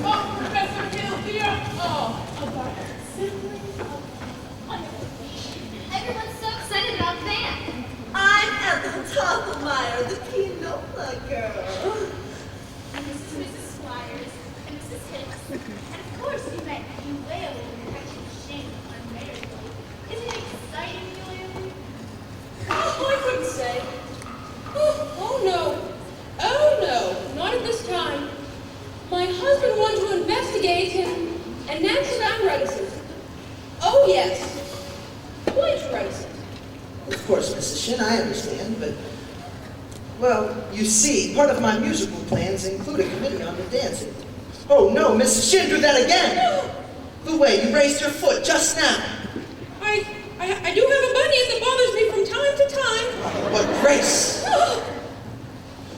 Oh, Professor Hill, dear. Oh, Everyone's so excited about that. I'm Ethel Toppelmeyer, the Pinola girl. Mrs. Squires and Mrs. Hicks. And of course you met you wail in the shame of unmarried. Isn't it exciting, Julian? Oh, I couldn't say. Oh, no. Oh, no. Not at this time. My husband wanted to investigate him, and naturally I'm reticent. Oh, yes. Quite reticent. Of course, Mrs. Shin, I understand, but, well, you see, part of my musical plans include a committee on the dancing. Oh no, Mrs. Shin, do that again! The way you raised your foot just now. I do have a bunny that bothers me from time to time. What grace!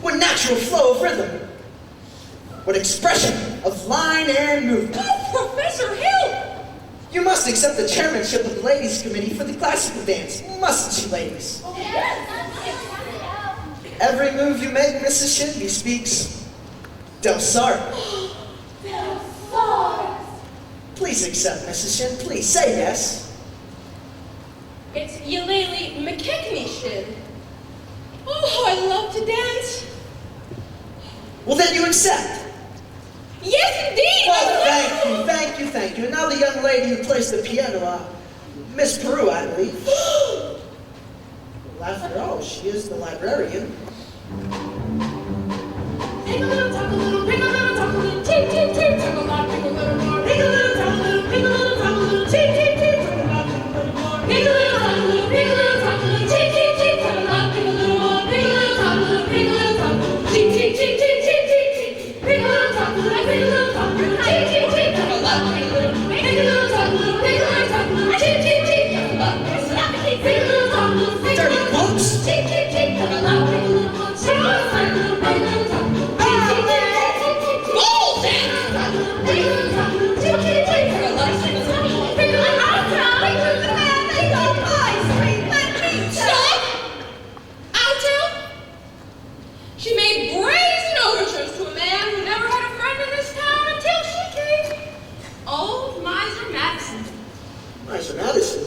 What natural flow of rhythm! What expression of line and movement! Oh, Professor Hill! You must accept the chairmanship of the ladies' committee for the classical dance, mustn't you, ladies? Every move you make, Mrs. Shin bespeaks Del Sart. Del Sart. Please accept, Mrs. Shin. Please say yes. It's Eulalie McKechnie Shin. Oh, I love to dance. Well, then you accept. Yes, indeed. Well, thank you. And now the young lady who plays the piano, Miss Peru, I believe. Well, after all, she is the librarian. Pick a little, talk a little, pick a little, talk a little, cheep, cheep, cheep, talk a lot, pick a little more, pick a little, talk a little, pick a little, talk a little, cheep, cheep, cheep, talk a lot, pick a little more, pick a little, talk a little, pick a little, talk a little, cheep, cheep, cheep, talk a lot, pick a little more, pick a little, talk a little, pick a little, talk a little, cheep, cheep, cheep, cheep, cheep, cheep, cheep, pick a little, talk a little, pick a little, talk a little, cheep, cheep, cheep, talk a lot, pick a little, pick a little, talk a little, pick a little, talk a little, cheep, cheep, cheep, talk a lot, pick a little, pick a little, talk a little, pick a little, cheep, cheep, cheep, talk a lot, pick a little, talk a little, pick a little, talk a little. She made brazen overtures to a man who never had a friend in this town until she came. Old Miser Madison. Miser Madison?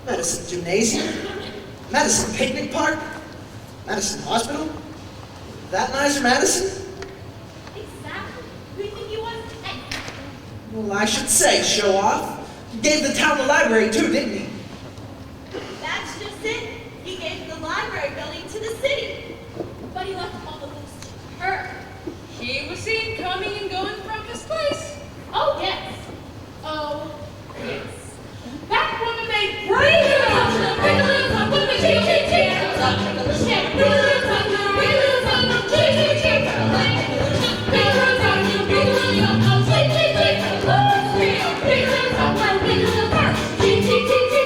Madison Gymnasium? Madison Picnic Park? Madison Hospital? That Miser Madison? Exactly. Who do you think he was? Well, I should say, show off. He gave the town the library too, didn't he? That's just it. He gave the library building to the city. But he left all the books to her. She was seen coming and going from this place. Oh, yes. Oh, yes. That woman made brazen overtures. Pick a little talk, pick a little, cheep, cheep, cheep, talk a little, pick a little, cheep, pick a little, talk a little, pick a little, talk a little, cheep, cheep, cheep, talk a little, pick a little, talk a little, pick a little, cheep, cheep, cheep, talk a little, pick a little, talk a little, cheep, cheep, cheep, cheep,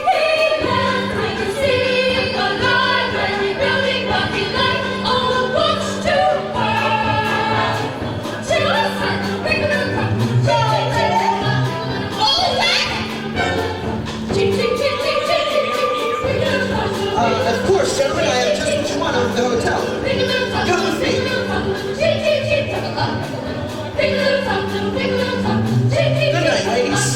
cheep, he left River City, the library building, but he left all the books to her. To her, pick a little talk, cheep, cheep, cheep, all that. Cheep, cheep, cheep, cheep, cheep, cheep, pick a little talk. Of course, gentlemen, I have just what you want over the hotel. Come with me. Good night, ladies. Good night. Good night, ladies.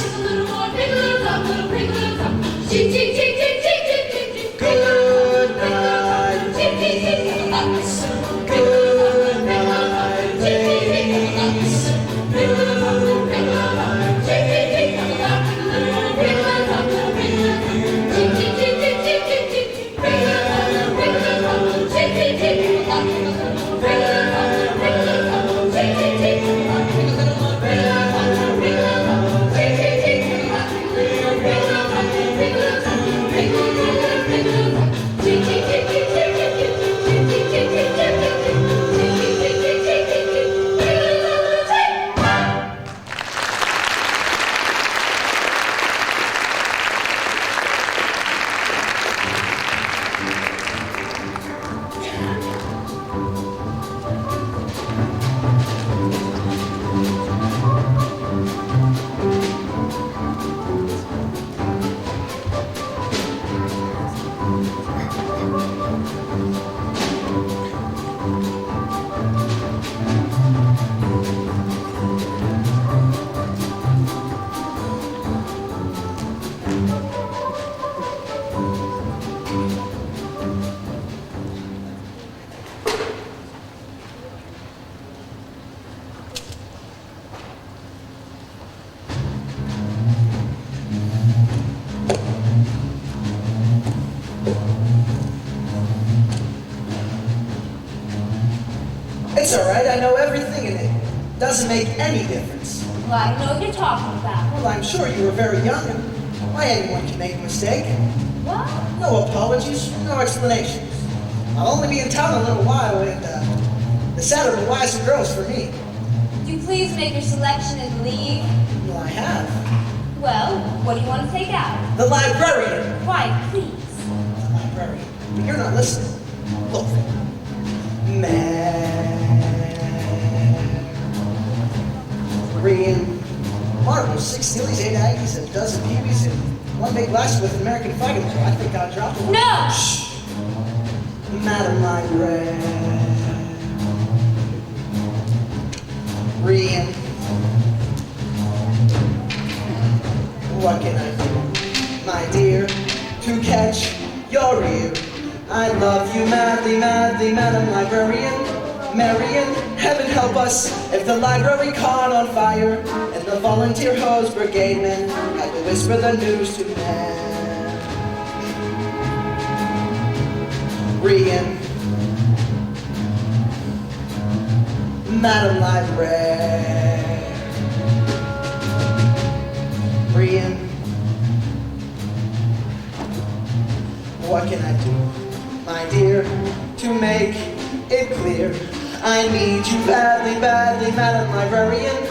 It's all right. I know everything, and it doesn't make any difference. Well, I know what you're talking about. Well, I'm sure you were very young, and why anyone can make a mistake. What? No apologies, no explanations. I'll only be in town a little while, and the sadder the wiser grows for me. Would you please make your selection and leave? Well, I have. Well, what do you want to take out? The librarian. Quiet, please. The librarian. But you're not listening. Look. Marian Marbles 6 Steelies, 8 Aggies, a dozen Peewees, and one big glass with an American flag. I think I dropped one. No! Shh. Madam Librarian. What can I do, my dear, to catch your ear? I love you madly, madly, Madam Librarian. Marian, heaven help us if the library caught on fire and the volunteer hose brigade men had to whisper the news to Marian. Madam Librarian, what can I do, my dear, to make it clear? I need you badly, badly, Madam Librarian.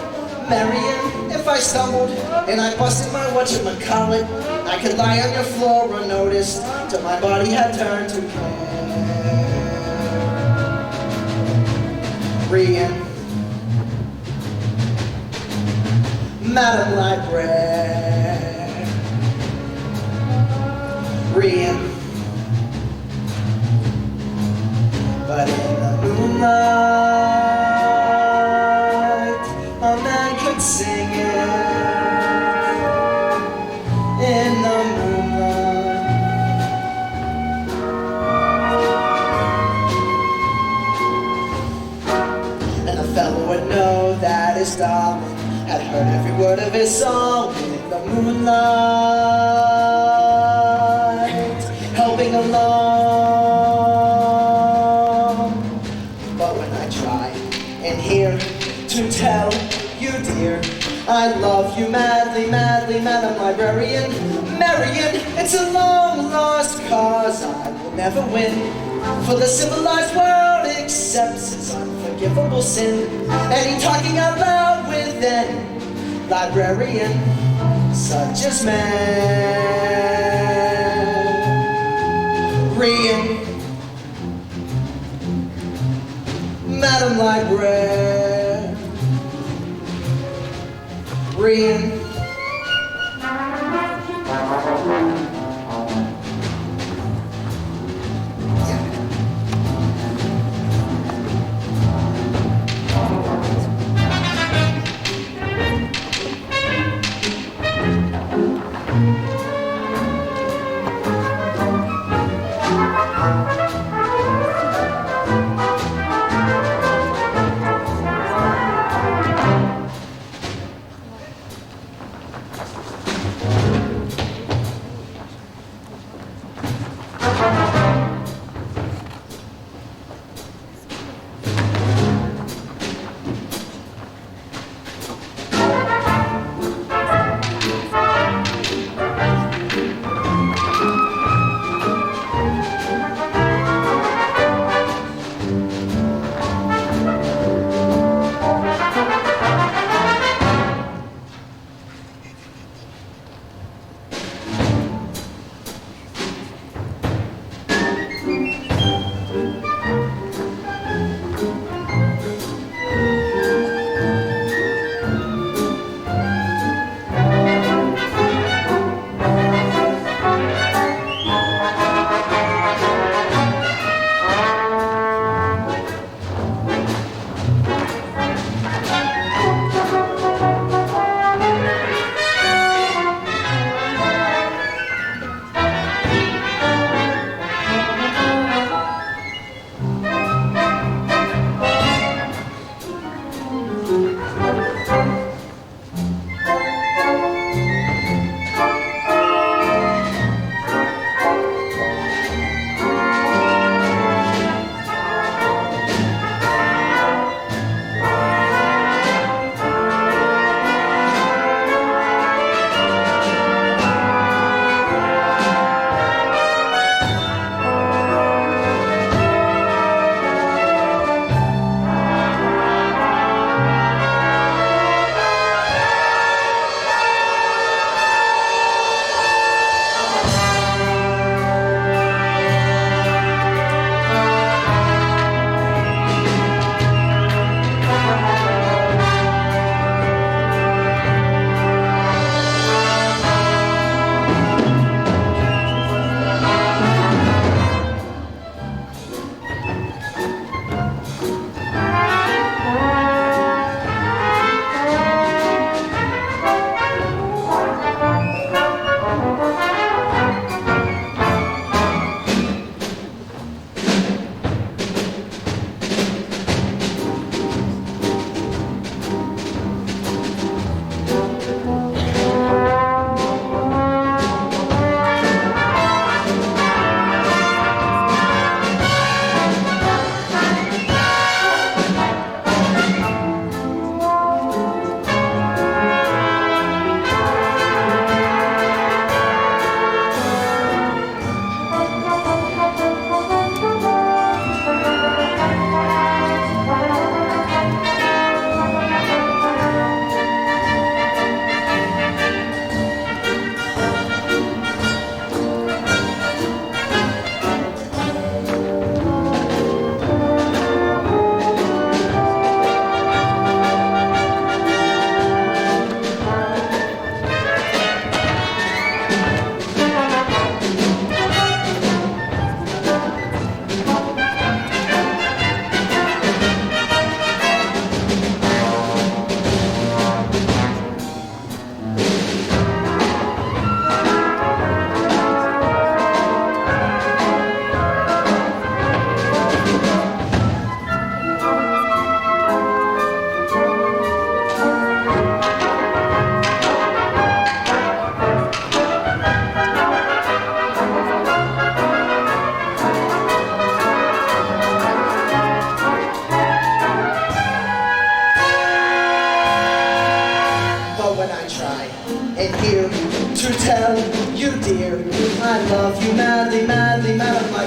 Marian, if I stumbled and I busted my whatchamacallit, I could lie on your floor unnoticed till my body had turned to Marian. Madam Librarian. But in the moonlight, a man could sing it. In the moonlight, and a fellow would know that his darling had heard every word of his song. In the moonlight, helping along. Here to tell you, dear, I love you madly, madly, Madam Librarian. Marian, it's a long lost cause I will never win, for the civilized world accepts its unforgivable sin. Any talking out loud with any librarian such as Marian. Madam Librarian.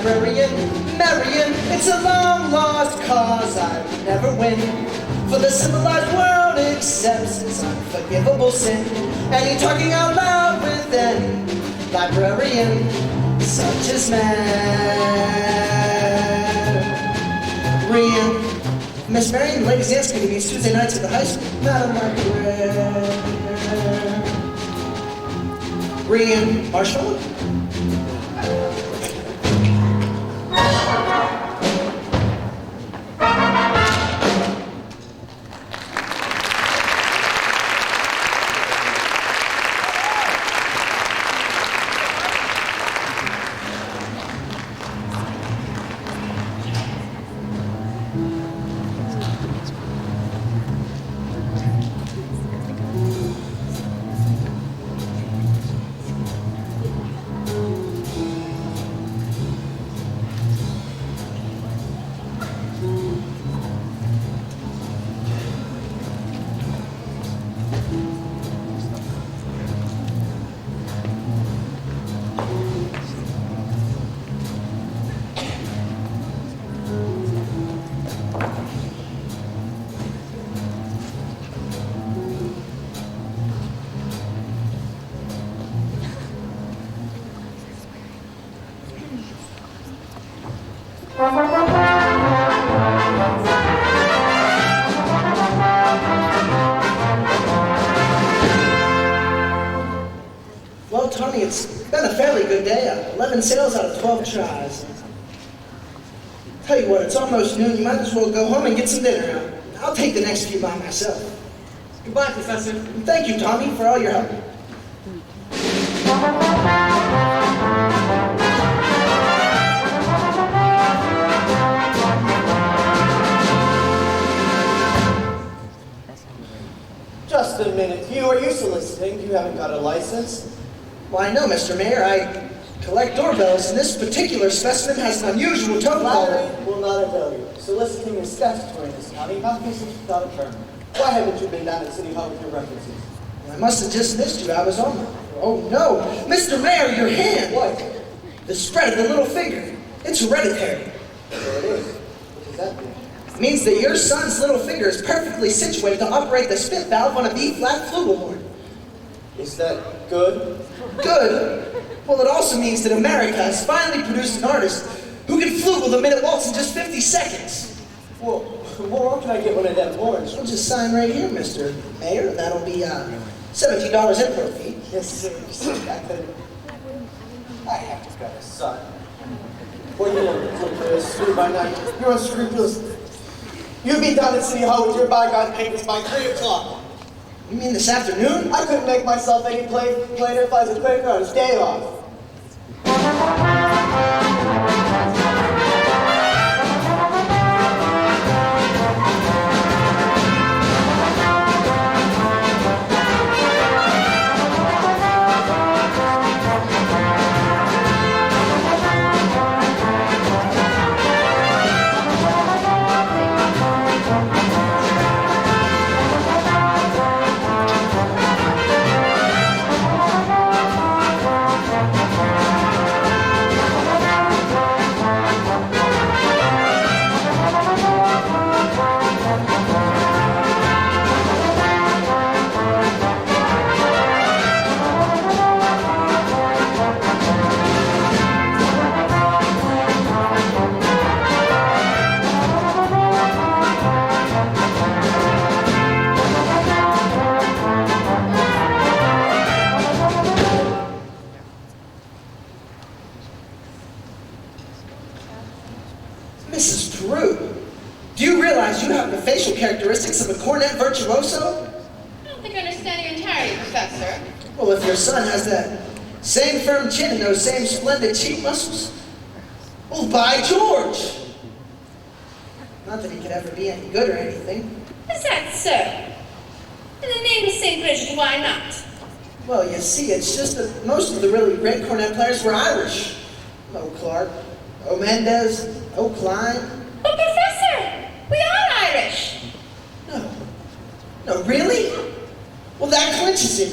librarian, Marion. It's a long lost cause I would never win. For the civilized world accepts its unforgivable sin. And you're talking out loud with any librarian, such as Marion. Miss Marion, the ladies' dance committee meets Tuesday nights at the high school. Madam Marion Marshall. Well, Tony, it's been a fairly good day. 11 sales out of 12 tries. Tell you what, it's almost noon. You might as well go home and get some dinner. I'll take the next few by myself. Goodbye, Professor. And thank you, Tommy, for all your help. Just a minute. You are you soliciting? You haven't got a license? Why, no, Mr. Mayor. I collect doorbells, and this particular specimen has an unusual tone Flattery color. will not avail you. Soliciting is statutory in this county, not business without a permit. Why haven't you been down at City Hall with your references? I must have just missed you. I was on my... Oh, no. Mr. Mayor, your hand. What? The spread of the little finger. It's hereditary. There it is. What does that mean? It means that your son's little finger is perfectly situated to operate the spit valve on a B-flat flugelhorn. Is that good? Good? Well, it also means that America has finally produced an artist who can flugel the minute waltz in just 50 seconds. Well, where can I get one of them horns? Well, just sign right here, Mr. Mayor. That'll be $17 import fee. Yes, sir. I have to got a son. What are you looking for? Screw by night. You're unscrupulous. You'll be down at City Hall with your bygone papers by 3 o'clock. You mean this afternoon? I couldn't make myself any plainer if I was a Quaker on his day off. Mrs. Peru, do you realize you have the facial characteristics of a cornet virtuoso? I don't think I understand you entirely, Professor. Well, if your son has that same firm chin and those same splendid cheek muscles, well, by George! Not that he could ever be any good or anything. Is that so? In the name of St. Bridget, why not? Well, you see, it's just that most of the really great cornet players were Irish. O. Clark, O. Mendez, O. Klein. But Professor, we are Irish. No, really? Well, that clinches it.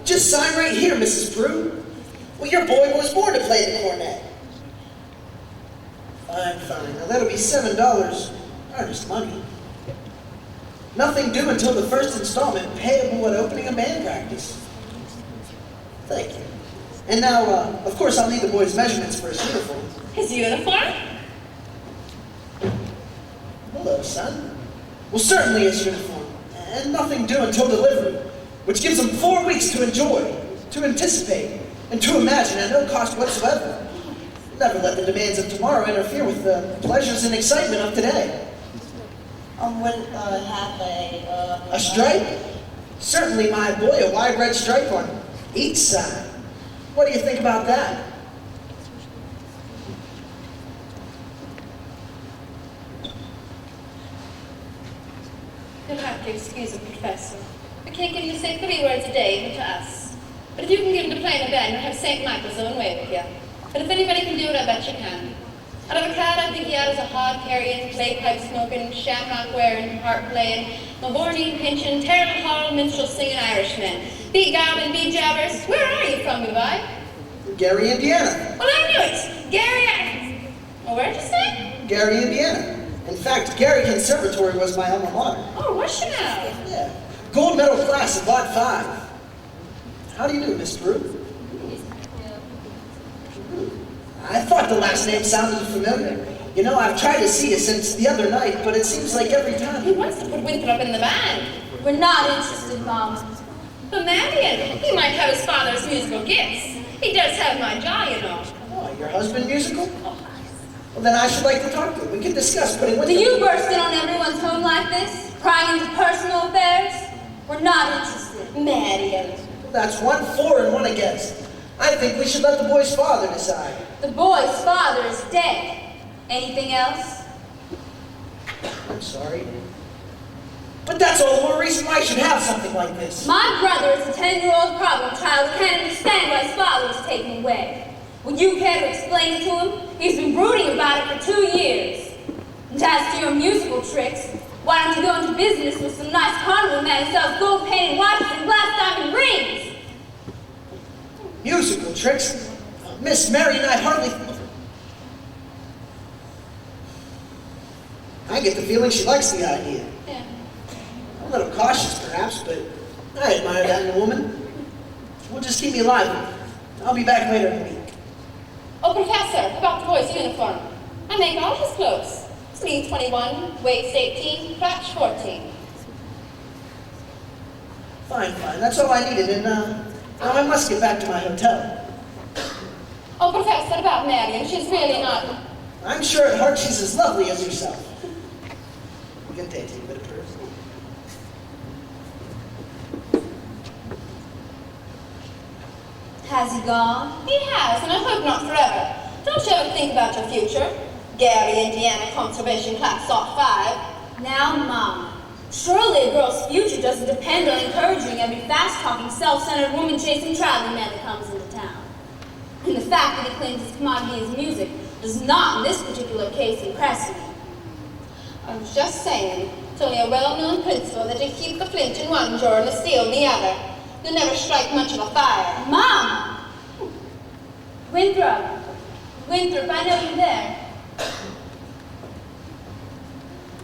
Just sign right here, Mrs. Prue. Well, your boy was born to play the cornet. Fine. Now that'll be $7 earnest money. Nothing due until the first installment, payable at opening of band practice. Thank you. And now, of course, I'll need the boy's measurements for his uniform. His uniform? Hello, son. Well, certainly his uniform. And nothing due until delivery, which gives him 4 weeks to enjoy, to anticipate, and to imagine at no cost whatsoever. Never let the demands of tomorrow interfere with the pleasures and excitement of today. Wouldn't have A stripe? Certainly, my boy, a wide red stripe on each side. What do you think about that? You'll have to excuse him, Professor. We can't get him to say 3 words a day, even to us. But if you can get him to play in a band, you'll have St. Michael's own way with you. But if anybody can do it, I bet you can. Out of a crowd, I think he out as a hog-carrying, clay-pipe-smoking, shamrock-wearing, harp-playing, Mavornian pinching, terrible hollow minstrel singing Irishman. Beat-gobbin, beat-jabbers, where are you from, Levi? Gary, Indiana. Well, I knew it! Gary, well, where'd you say? Gary, Indiana. In fact, Gary Conservatory was my alma mater. Oh, was she now? Yeah. Gold medal class of Lot 5. How do you do, Miss Brew? I thought the last name sounded familiar. You know, I've tried to see you since the other night, but it seems like every time. He wants to put Winthrop in the band. We're not interested, Mom. But Marion, he might have his father's musical gifts. He does have my jaw, you know. Oh, your husband musical? Well, then I should like to talk to him. We can discuss putting Winthrop... Do you burst in on everyone's home like this? Prying into personal affairs? We're not interested. Marion. Well, that's 1 for and 1 against. I think we should let the boy's father decide. The boy's father is dead. Anything else? I'm sorry. But that's all the more reason why I should have something like this. My brother is a 10-year-old problem child who can't understand why his father was taken away. Would you care to explain it to him? He's been brooding about it for 2 years. And as to your musical tricks, why don't you go into business with some nice carnival man who sells gold-painted watches and glass diamond rings? Musical tricks? Miss Mary and I hardly... I get the feeling she likes the idea. Yeah. A little cautious, perhaps, but I admire that in a woman. We'll just keep me alive. I'll be back later in the week. Oh, Professor, about the boy's uniform. I make all his clothes. Sleeve 21, waist 18, crotch 14. Fine. That's all I needed, and now I must get back to my hotel. Oh, Professor, about Marion, she's really not... I'm sure at heart she's as lovely as yourself. Good day to you, bit of proof. Has he gone? He has, and I hope not forever. Don't you ever think about your future? Gary, Indiana, Conservation Class Lot 5. Now, Mom, surely a girl's future doesn't depend on encouraging every fast-talking, self-centered, woman-chasing traveling man that comes into town. And the fact that he claims his commodity is music does not, in this particular case, impress me. I was just saying, it's only a well-known principle that you keep the flint in one drawer and the steel in the other. You'll never strike much of a fire. Mom! Winthrop, I know you're there.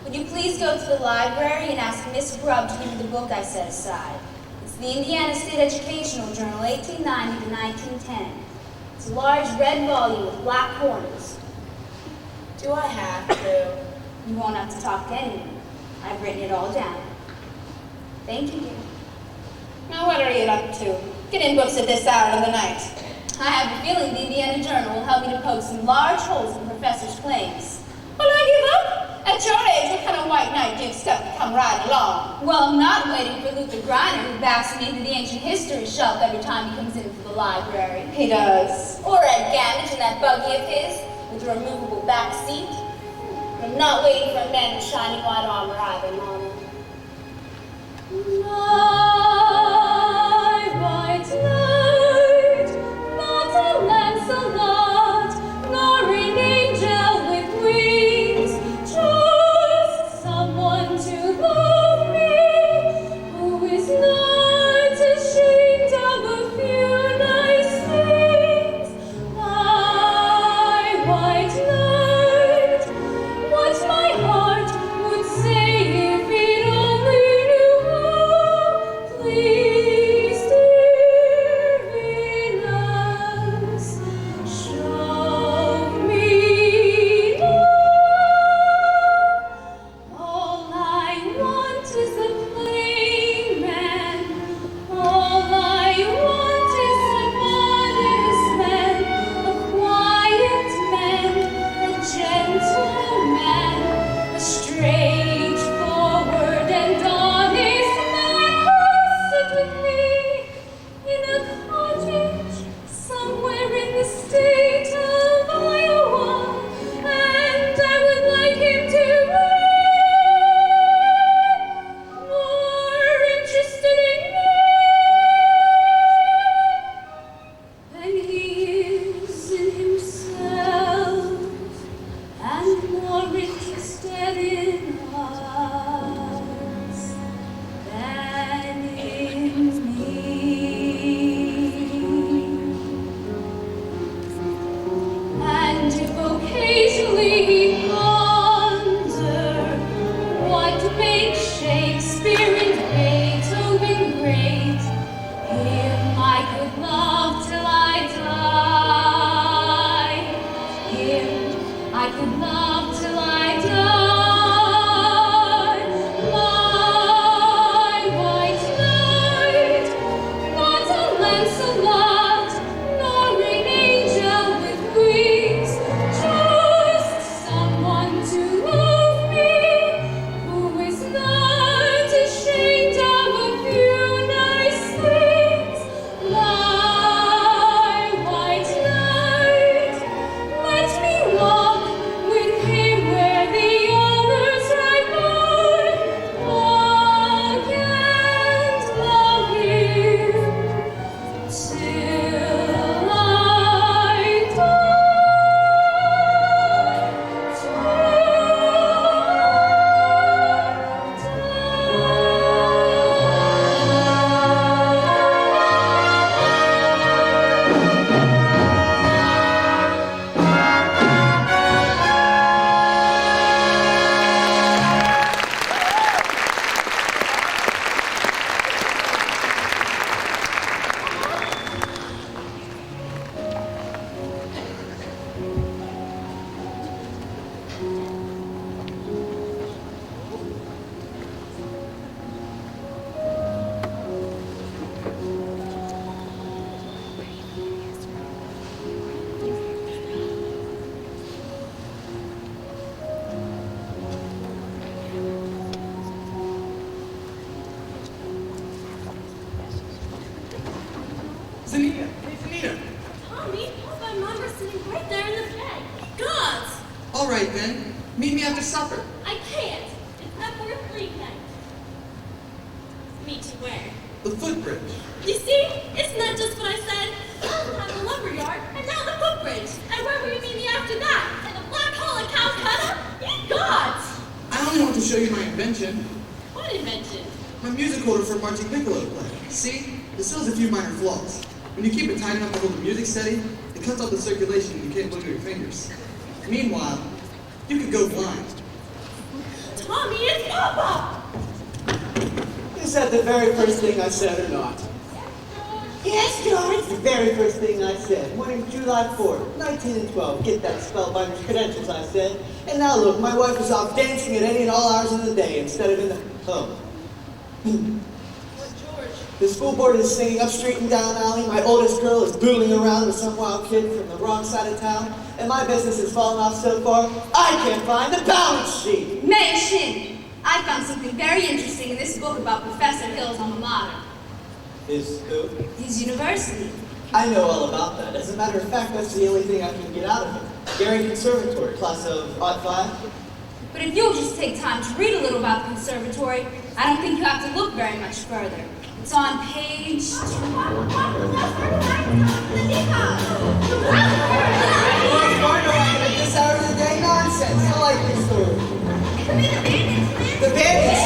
Would you please go to the library and ask Miss Grubb to give me the book I set aside? It's the Indiana State Educational Journal, 1890 to 1910. It's a large red volume with black corners. Do I have to? You won't have to talk to anyone. I've written it all down. Thank you, dear. Now what are you up to? Getting books at this hour of the night. I have a feeling the Indiana Journal will help me to poke some large holes in the professor's claims. Will I give up? At your age, what kind of white knight do you expect to come riding along? Well, I'm not waiting for Luther Griner, who backs me into the ancient history shelf every time he comes in for the library. He does. Or Ed Gamage in that buggy of his, with the removable back seat. But I'm not waiting for a man in shining white armor either, Mama. My white knight, not a Lancelot, nor an angel with wings, just someone to love me, who is not ashamed of a few nice things. My white knight. we ponder what makes Shakespeare and Beethoven great. Him I could love till I die. Him I could love till I die. My white knight, not a Lancelot, nor an angel with wings, just someone to love me, who is not ashamed of a few nice things. My white knight, let me walk with him where the others ride by. Walk and love him till I Zanita, hey Zanita. Tommy, Papa and Mom are sitting right there in the bed. Gods! All right then. Meet me after supper. I can't. It's Epworth weekend. Meet you where? The footbridge. You see? Isn't that just what I said? I'll have the lumberyard, and now the footbridge. And where will you meet me after that? In the black hole at Calcutta? Ye gods! I only want to show you my invention. What invention? My music holder for marching piccolo to play. See? It still has a few minor flaws. When you keep it tight enough to hold the music steady, it cuts off the circulation and you can't move your fingers. Meanwhile, you could go blind. Tommy, it's Papa! Is that the very first thing I said or not? Yes, George, the very first thing I said. Morning, July 4th, 1912. Get that spellbinder's credentials, I said. And now look, my wife is off dancing at any and all hours of the day instead of in the home. The school board is singing up street and down alley. My oldest girl is boodling around with some wild kid from the wrong side of town. And my business has fallen off so far, I can't find the balance sheet. Mei Shin, I found something very interesting in this book about Professor Hill's alma mater. His who? His university. I know all about that. As a matter of fact, that's the only thing I can get out of him. Gary Conservatory, class of '05. But if you'll just take time to read a little about the conservatory, I don't think you have to look very much further. It's on page 2. What's going on at this hour of the day? Nonsense. I like this story. The bandits.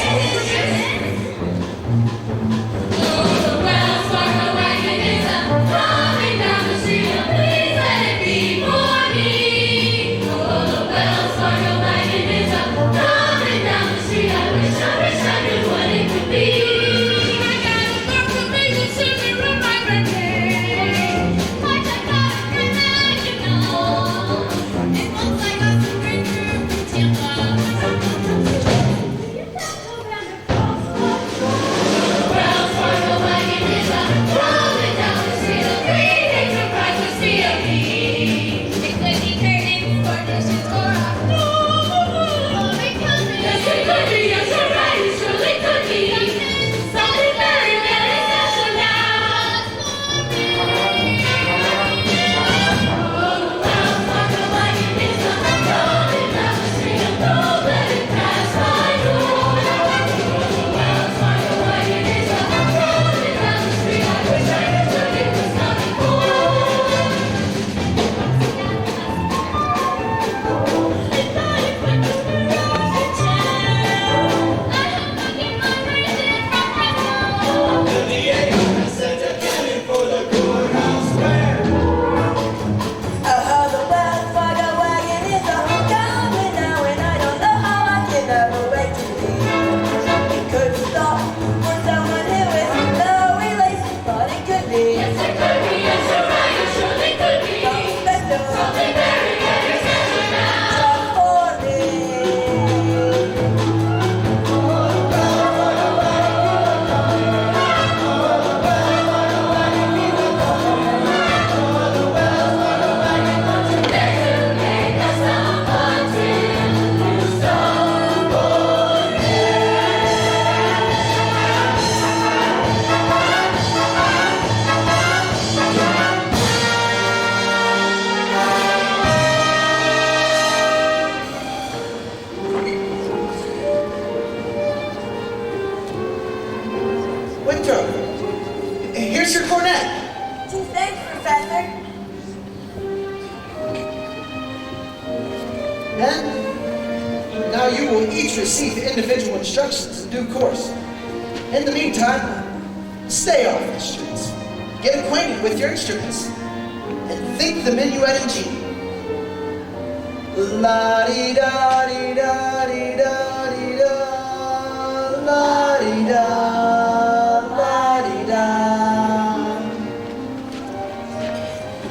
Oh men. Now you will each receive individual instructions in due course. In the meantime, stay off the streets. Get acquainted with your instruments. And think the minuet in G. La-di-da-di-da-di-da-di-da, la-di-da, la-di-da.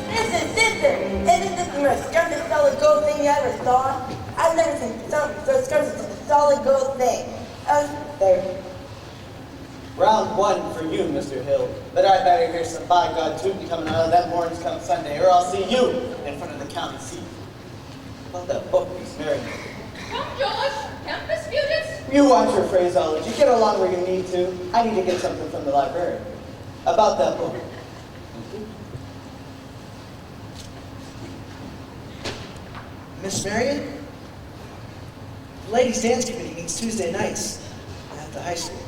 Listen, sister, isn't this the most strongest solid gold thing you ever saw? I've never seen something so strong as a solid gold thing. There. Round one for you, Mr. Hill. But I better hear some by God tootin' coming out of them horns come Sunday, or I'll see you in front of the county seat. About that book, Miss Mary. Come, George. Can't dispute it. You watch your phraseology. Get along where you need to. I need to get something from the librarian. About that book. Miss Marion, the ladies' dance committee meets Tuesday nights at the high school.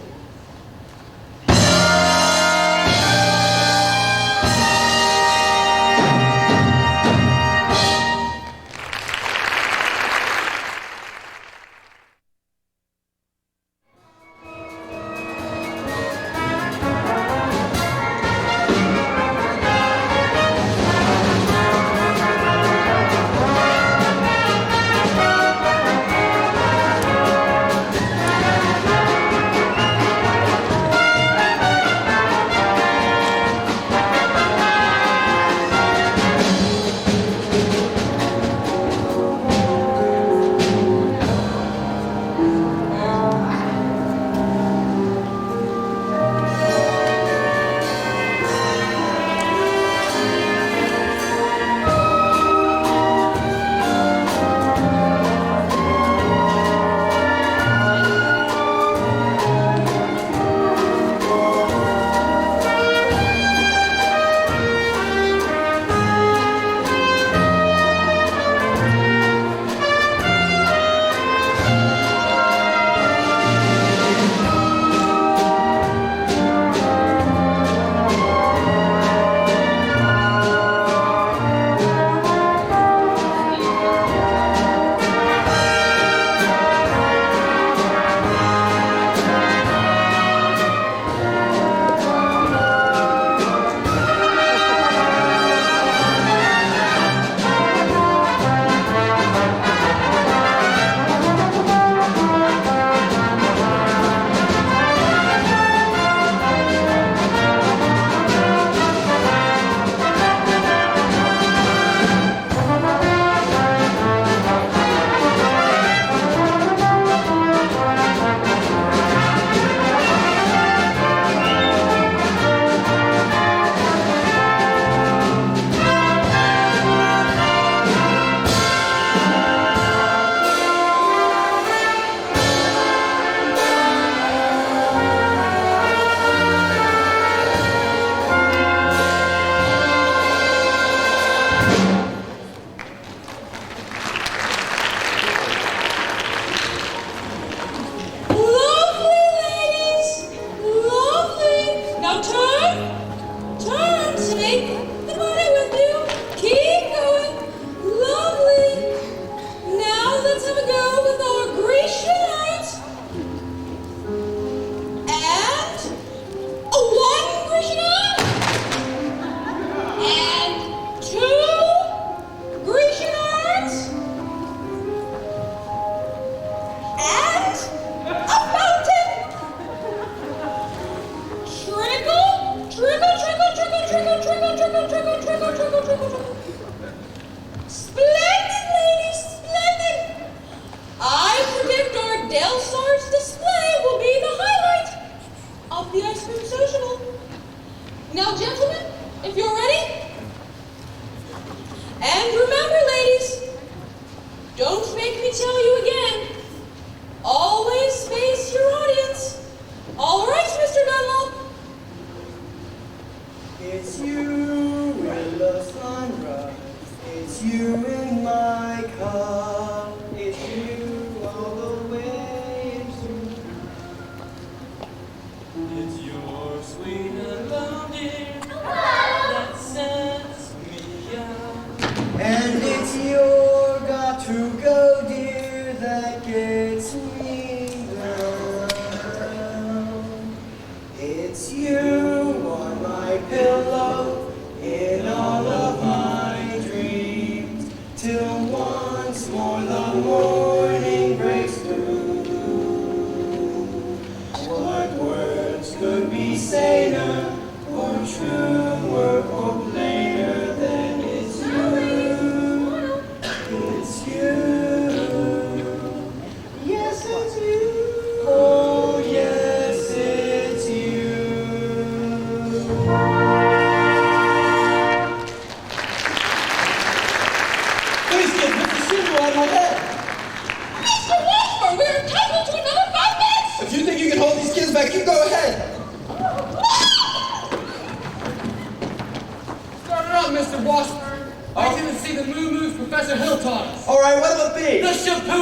Splendid, ladies, splendid! I predict our Del Stars display will be the highlight of the ice cream social. Now, gentlemen, if you're ready. And remember, ladies, don't make me tell you again. Always face your audience. All right, Mr. Dunlop? It's you in the sunrise. It's you in my car. It's you all the way into. It's your sweet and love, dear, that sets me out. And it's your got to go, dear.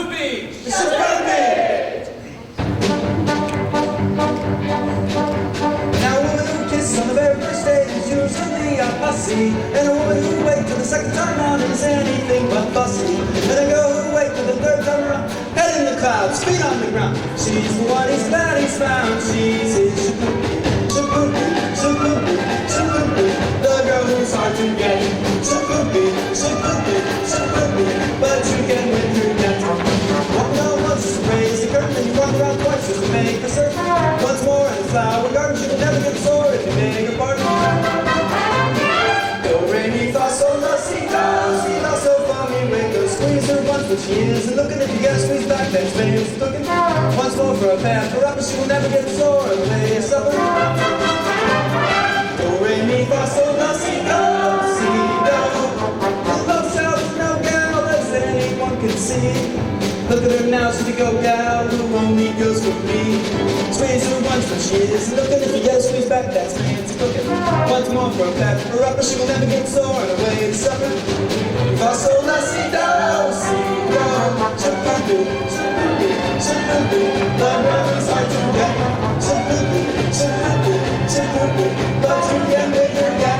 Poopy! Mr. Poopy! Now a woman who kisses on the very first date is usually a pussy. And a woman who waits till the second time round is anything but fussy. And a girl who waits till the third time around, head in the clouds, feet on the ground. She's the one he's glad he's found. She's his shapoopy, shapoopy, shapoopy. The girl who's hard to get. Shapoopy, shapoopy, shapoopy. But you can win through that. Walk down once to raise the curtain, and you walk around twice just to make a circle. Once more in the flower garden, she will never get sore if you make a bargain. Do, re, mi, fa, sol, la, si, do, so, fa, mi, re, do. Squeeze her once when she isn't looking. If you get a squeeze back, then Spain's cooking. Once more for a path for up, and she will never get sore in the lady of supper. Do, re, mi, fa, sol, la, si, do, si, do. Love sounds no gal as anyone can see. Look at her now, she's a go gal who only goes for me. Squeeze her once when she isn't looking. If you get a squeeze back, that's fancy cooking. Once more for a pat for her upper, she will never get sore on her way to supper. Fa, sol, la, si, do, shapoopy, shapoopy, shapoopy. Love is hard to get. Shapoopy, shapoopy, shapoopy. But you can make her get.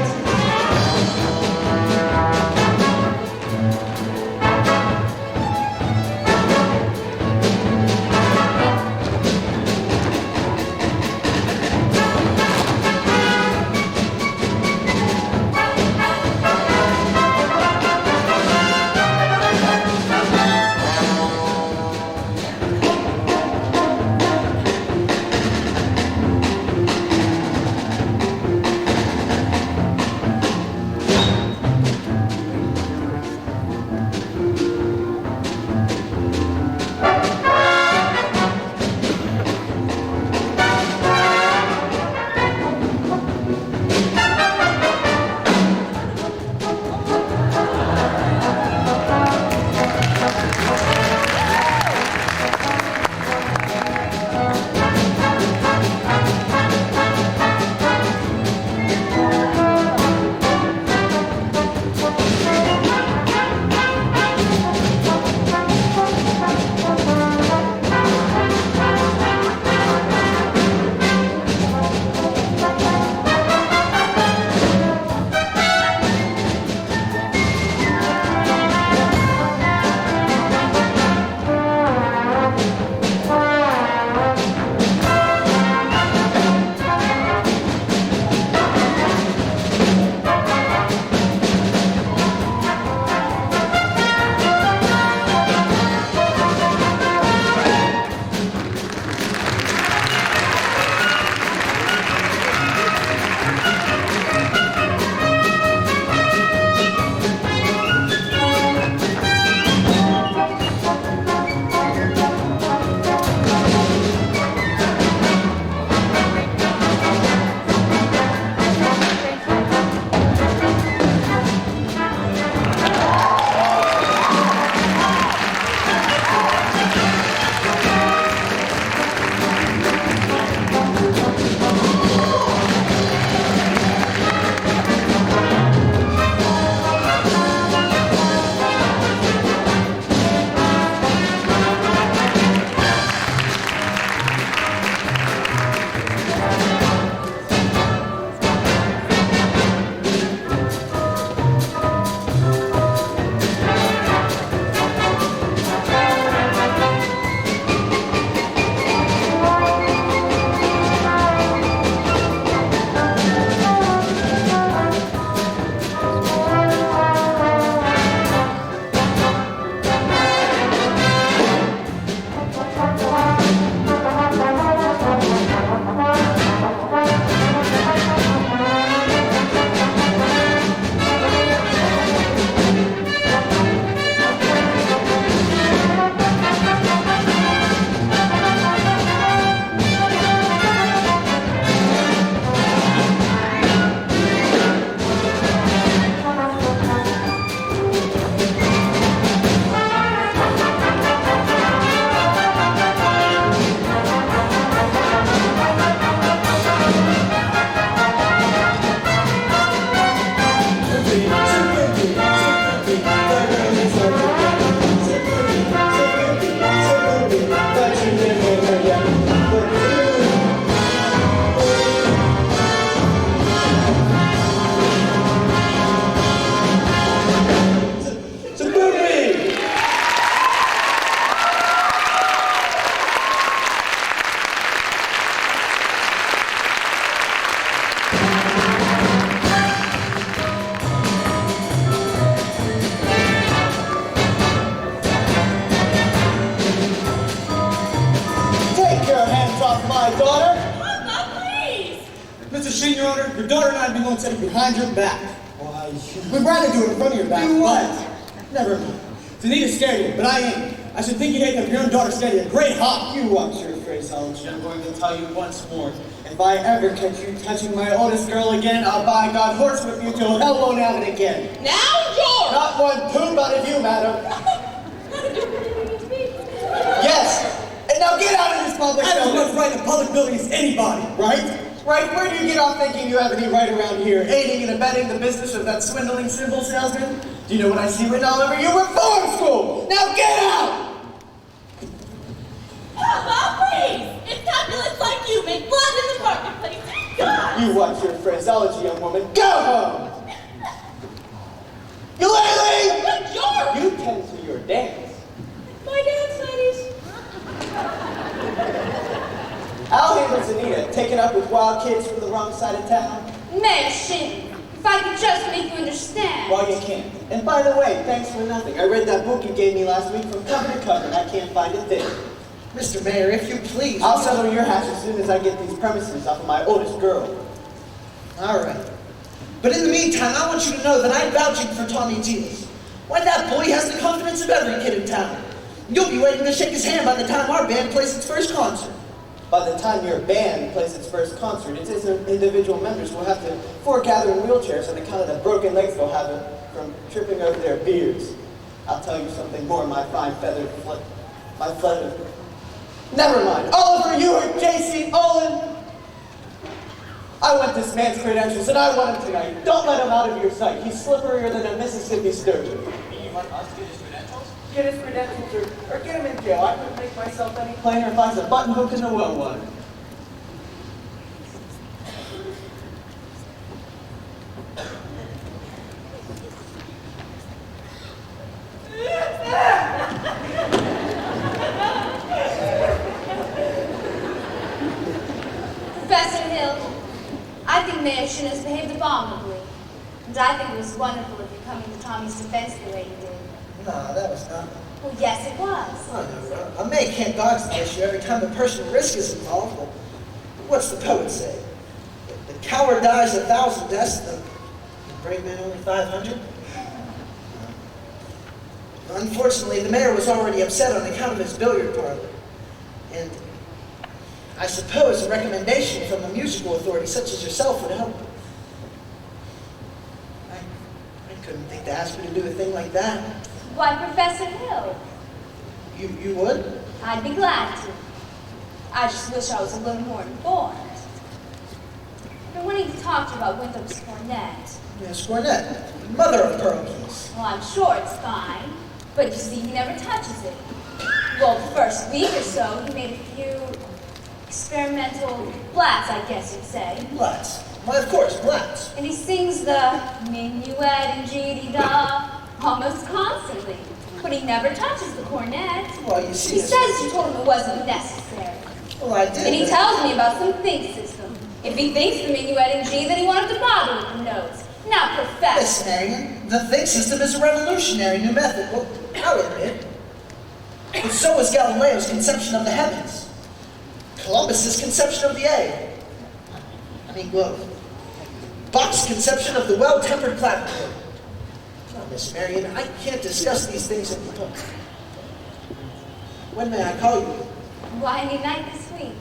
my daughter? Papa, please! Mr. Sheen, Your Honor, your daughter and I have been going to say behind your back. Why? We'd rather do it in front of your back. Do what? Never mind. Danita's scared of you, but I ain't. I should think you'd hate if your own daughter scared of you. Great hop. You watch your phraseology. I'm going to tell you once more. If I ever catch you touching my oldest girl again, I'll by God horsewhip you till hell won't have it again. Now, George! Not one poop out of you, madam. Yes. And now get out of this public building. I have as much right in a public building as anybody, right? Right? Where do you get off thinking you have any right around here? Aiding and abetting the business of that swindling symbol salesman? Do you know what I see written all over you? Reform school! Now get out! Papa, please! It's fabulous like you make blood in the marketplace. God! You watch your phraseology, young woman. Go home! Eulalie! Good George! You tend to your dance. My dance, ladies. Al handles Anita, taken up with wild kids from the wrong side of town. Mayor Shinn, if I could just make you understand. Well, you can't. And by the way, thanks for nothing. I read that book you gave me last week from cover to cover, and I can't find it there. Mr. Mayor, if you please. I'll settle your hash as soon as I get these premises off of my oldest girl. All right. But in the meantime, I want you to know that I'm vouching for Tommy Diaz. Why, that boy has the confidence of every kid in town. You'll be waiting to shake his hand by the time our band plays its first concert. By the time your band plays its first concert, its individual members will have to foregather in wheelchairs on account of the broken legs they'll have from tripping over their beards. I'll tell you something more, my fine feathered Never mind. Oliver Ewart, J.C. Olin. I want this man's credentials, and I want him tonight. Don't let him out of your sight. He's slipperier than a Mississippi sturgeon. You want us to get his credentials? Get his credentials or get him in jail. I couldn't make myself any plainer if I was a button hook in the well water. Professor Hill, I think Mayor Shinn has behaved abominably. And I think it was wonderful of you coming to Tommy's defense the way you did. No, that was not. Well, yes, it was. Oh, no. A maid can't dodge the issue every time a personal risk is involved. But what's the poet say? The coward dies 1,000 deaths, the brave man only 500? Unfortunately, the mayor was already upset on account of his billiard parlor. And I suppose a recommendation from a musical authority such as yourself would help. I couldn't think to ask you to do a thing like that. Why, Professor Hill? You would? I'd be glad to. I just wish I was a little more informed. I've been wanting to talk to you about Winthrop's cornet. Yes, cornet. Mother of pearl keys. Well, I'm sure it's fine, but you see, he never touches it. Well, the first week or so, he made a few experimental blats, I guess you'd say. Blats? Why, of course, blats. And he sings the minuet in G-D-da almost constantly. But he never touches the cornet. Well, you see... He says you told him it wasn't necessary. Well, I did. And he tells me about some think system. If he thinks the minuet in G, then he won't have to bother with the notes. Now, Professor... Miss Marion, the think system is a revolutionary new method. Well, I'll admit. But so was Galileo's conception of the heavens. Columbus's conception of the egg. Bach's conception of the well-tempered clavichord. Oh, Miss Marion, I can't discuss these things in public. When may I call you? Why, any night this week.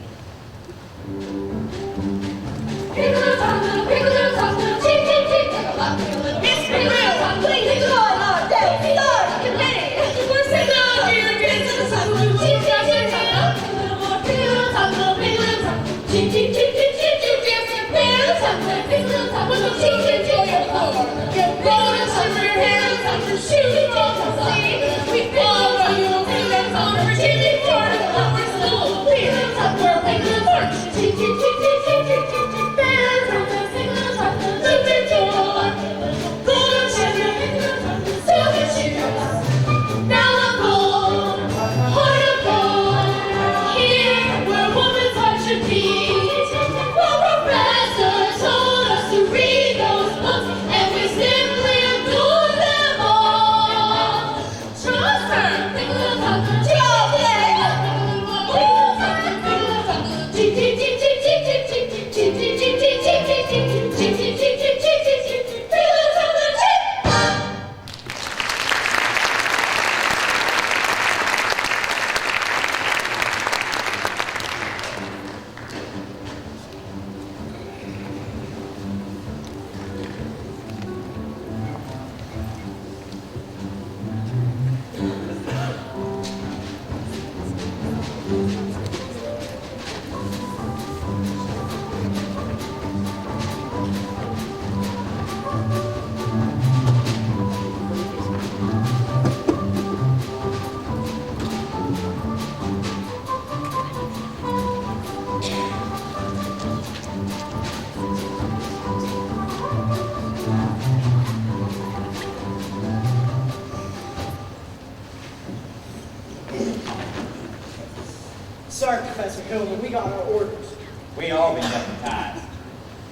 Sorry, Professor Hillman, we got our orders. We all been deputized.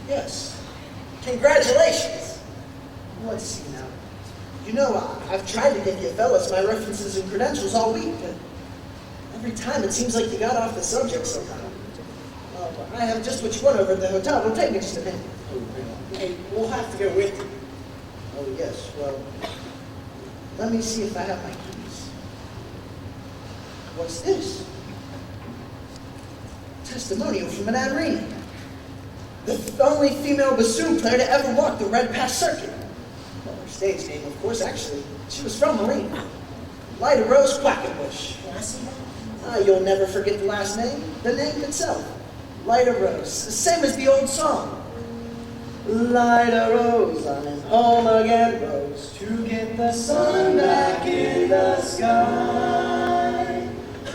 Yes. Congratulations. Let's see now. You know, I've tried to give you fellas my references and credentials all week, but every time it seems like you got off the subject somehow. I have just what you want over at the hotel. It'll take me just a minute. Hey, we'll have to go with you. Oh, yes. Well, let me see if I have my keys. What's this? Testimonial from an Irene. The only female bassoon player to ever walk the Red Pass circuit. Well, her stage name, of course, actually. She was from Marine. Lyda Rose Quackenbush. Can I see that? You'll never forget the last name. The name itself. Lyda Rose. Same as the old song. Lyda Rose on an home again rose to get the sun back in the sky.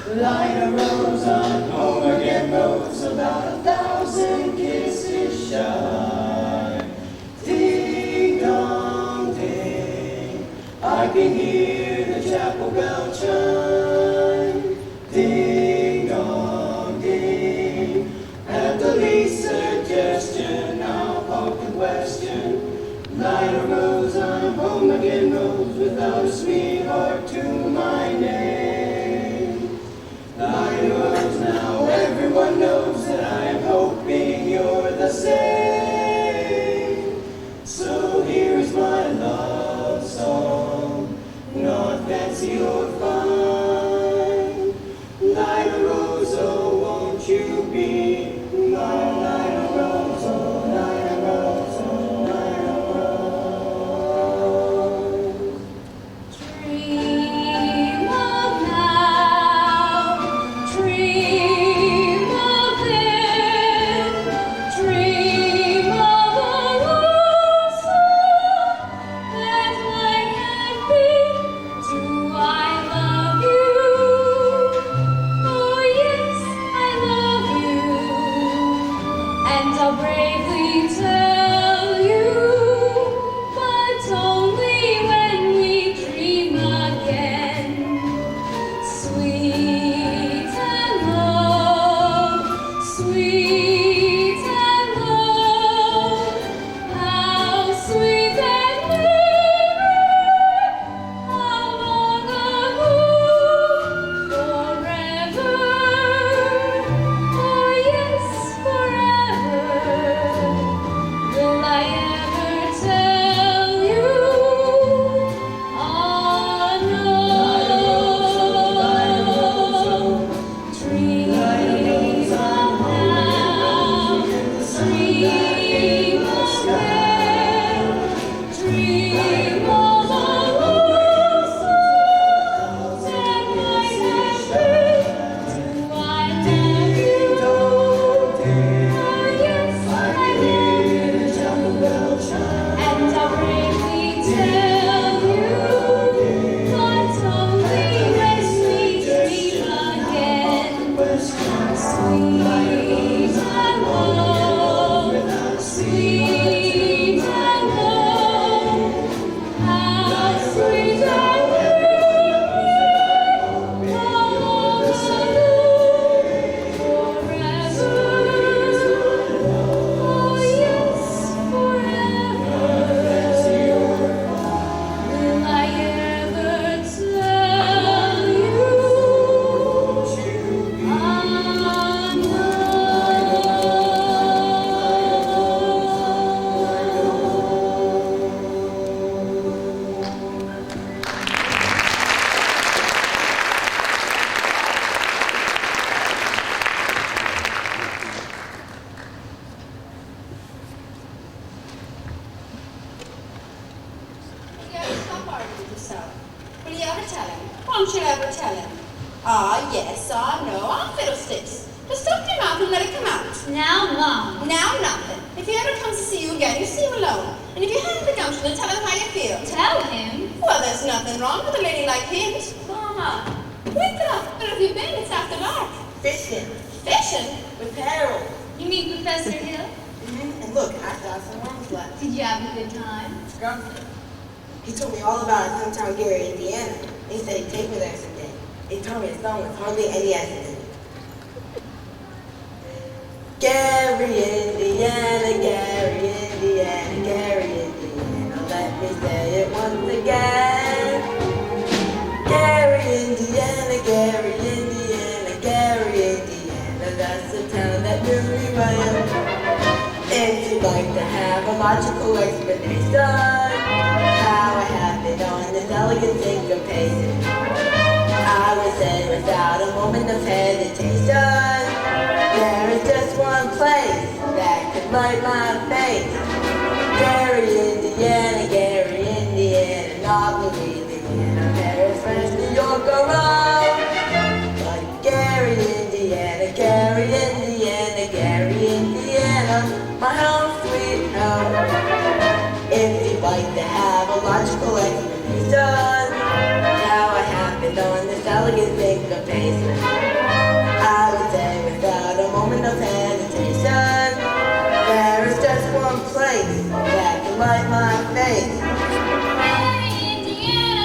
Lyda Rose on home again rose about 1,000 kisses shy. Ding dong ding, I can hear the chapel bell chime. Ding dong ding, at the least suggestion I'll pop the question. Lyda Rose on home again rose without a sweetheart to my name. Lyda Rose, now everyone knows that I am hoping you're the same. So here's my love song, not fancy or fine. Lyda Rose, oh, won't you be my Lyda Rose, oh, Lyda Rose, oh, Lyda Rose. Dream of now, dream of then, dream of a rose that might have been. Do I love you? Oh yes, I love you, and I'll bravely tell you, but only when we dream again. Sweet and low, sweet and low, how sweet and near, how long ago, forever, oh yes, forever, will I ever tell you? Oh no, dream of now, dream of then, dream of a rose that might have been. Do I love you? Oh yes, I do. And I'll bravely tell you, but only when we dream again. Sweet and low, sweet and low, how sweet and near, how long ago, forever, oh yes, forever, will I ever tell you? Will you ever stop arguing with yourself? Will you ever tell him? Won't you ever tell him? Ah, yes, I know, I'm fiddlesticks. Just stop your mouth and let it come out. Now, Mom. Now nothing. If he ever comes to see you again, you see him alone. And if you have the gumption, then tell him how you feel. Tell him? Well, there's nothing wrong with a lady like him. Mama, wake up. Where have you been? It's after dark. Fishing. Fishing? With Harold. You mean Professor Hill? And look, I got some worms left. Did you have a good time? He told me all about his hometown, Gary, Indiana. He said he'd take me there someday. He told me his son was hardly any accident. Gary, Indiana, Gary, Indiana, Gary, Indiana. Let me say it once again. Gary, Indiana, Gary, Indiana, Gary, Indiana. That's the town that knew me well. If you'd like to have a logical explanation how I happened on this elegant syncopation, I would say without a moment of hesitation, there is just one place that could light my face. Gary, Indiana, Gary, Indiana, not Louisiana, Paris, France, New York, or Rome. But Gary, Indiana, Gary, Indiana, Gary, Indiana, my home sweet home. If you'd like to have a logical explanation how I happened on this elegant syncopation, I would say without a moment of hesitation, there is just one place that can light my face.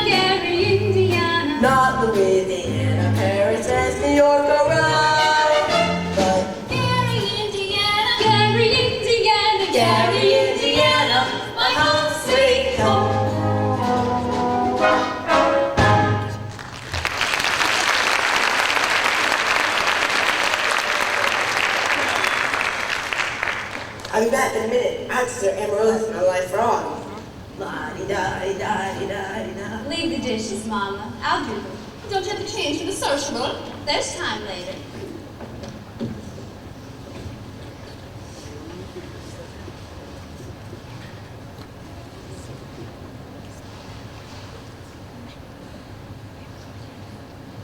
Gary, Indiana. Not Louisiana, Paris, France, New York, or Rome. But Gary, Indiana. Gary, Indiana. Gary, Indiana, my home sweet home. I'll be back in a minute. Officer Amaryllis, my life wrong. La-di-da-di-da-di-da-di-da. Leave the dishes, Mama. I'll do them. Don't you have to change for the sociable? There's time later.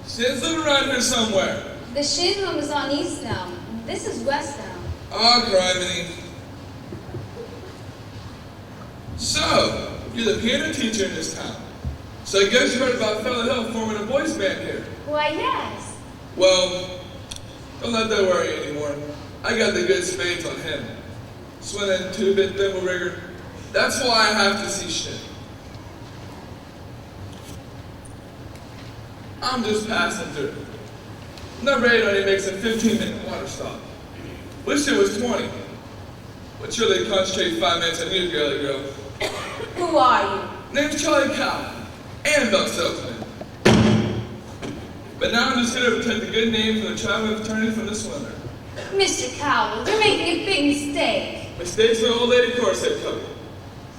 She's living around here somewhere. The Shin Room is on East Elm. This is West Elm. Oh, criminy. So, you're the piano teacher in this town. So I guess you heard about Fellow Hill forming a boys band here. Why, yes. Well, don't let that worry you anymore. I got the good spades on him. Swinging two-bit thimble rigger. That's why I have to see shit. I'm just passing through. Number 8 only makes a 15-minute water stop. Wish it was 20. But surely concentrate 5 minutes on you, girly girl. Who are you? Name's Charlie Cow, and Buck Salesman. But now I'm just here to protect the good name from the traveling fraternity from this winter. Mr. Cowell, you're making a big mistake. Mistakes for old lady corset couple.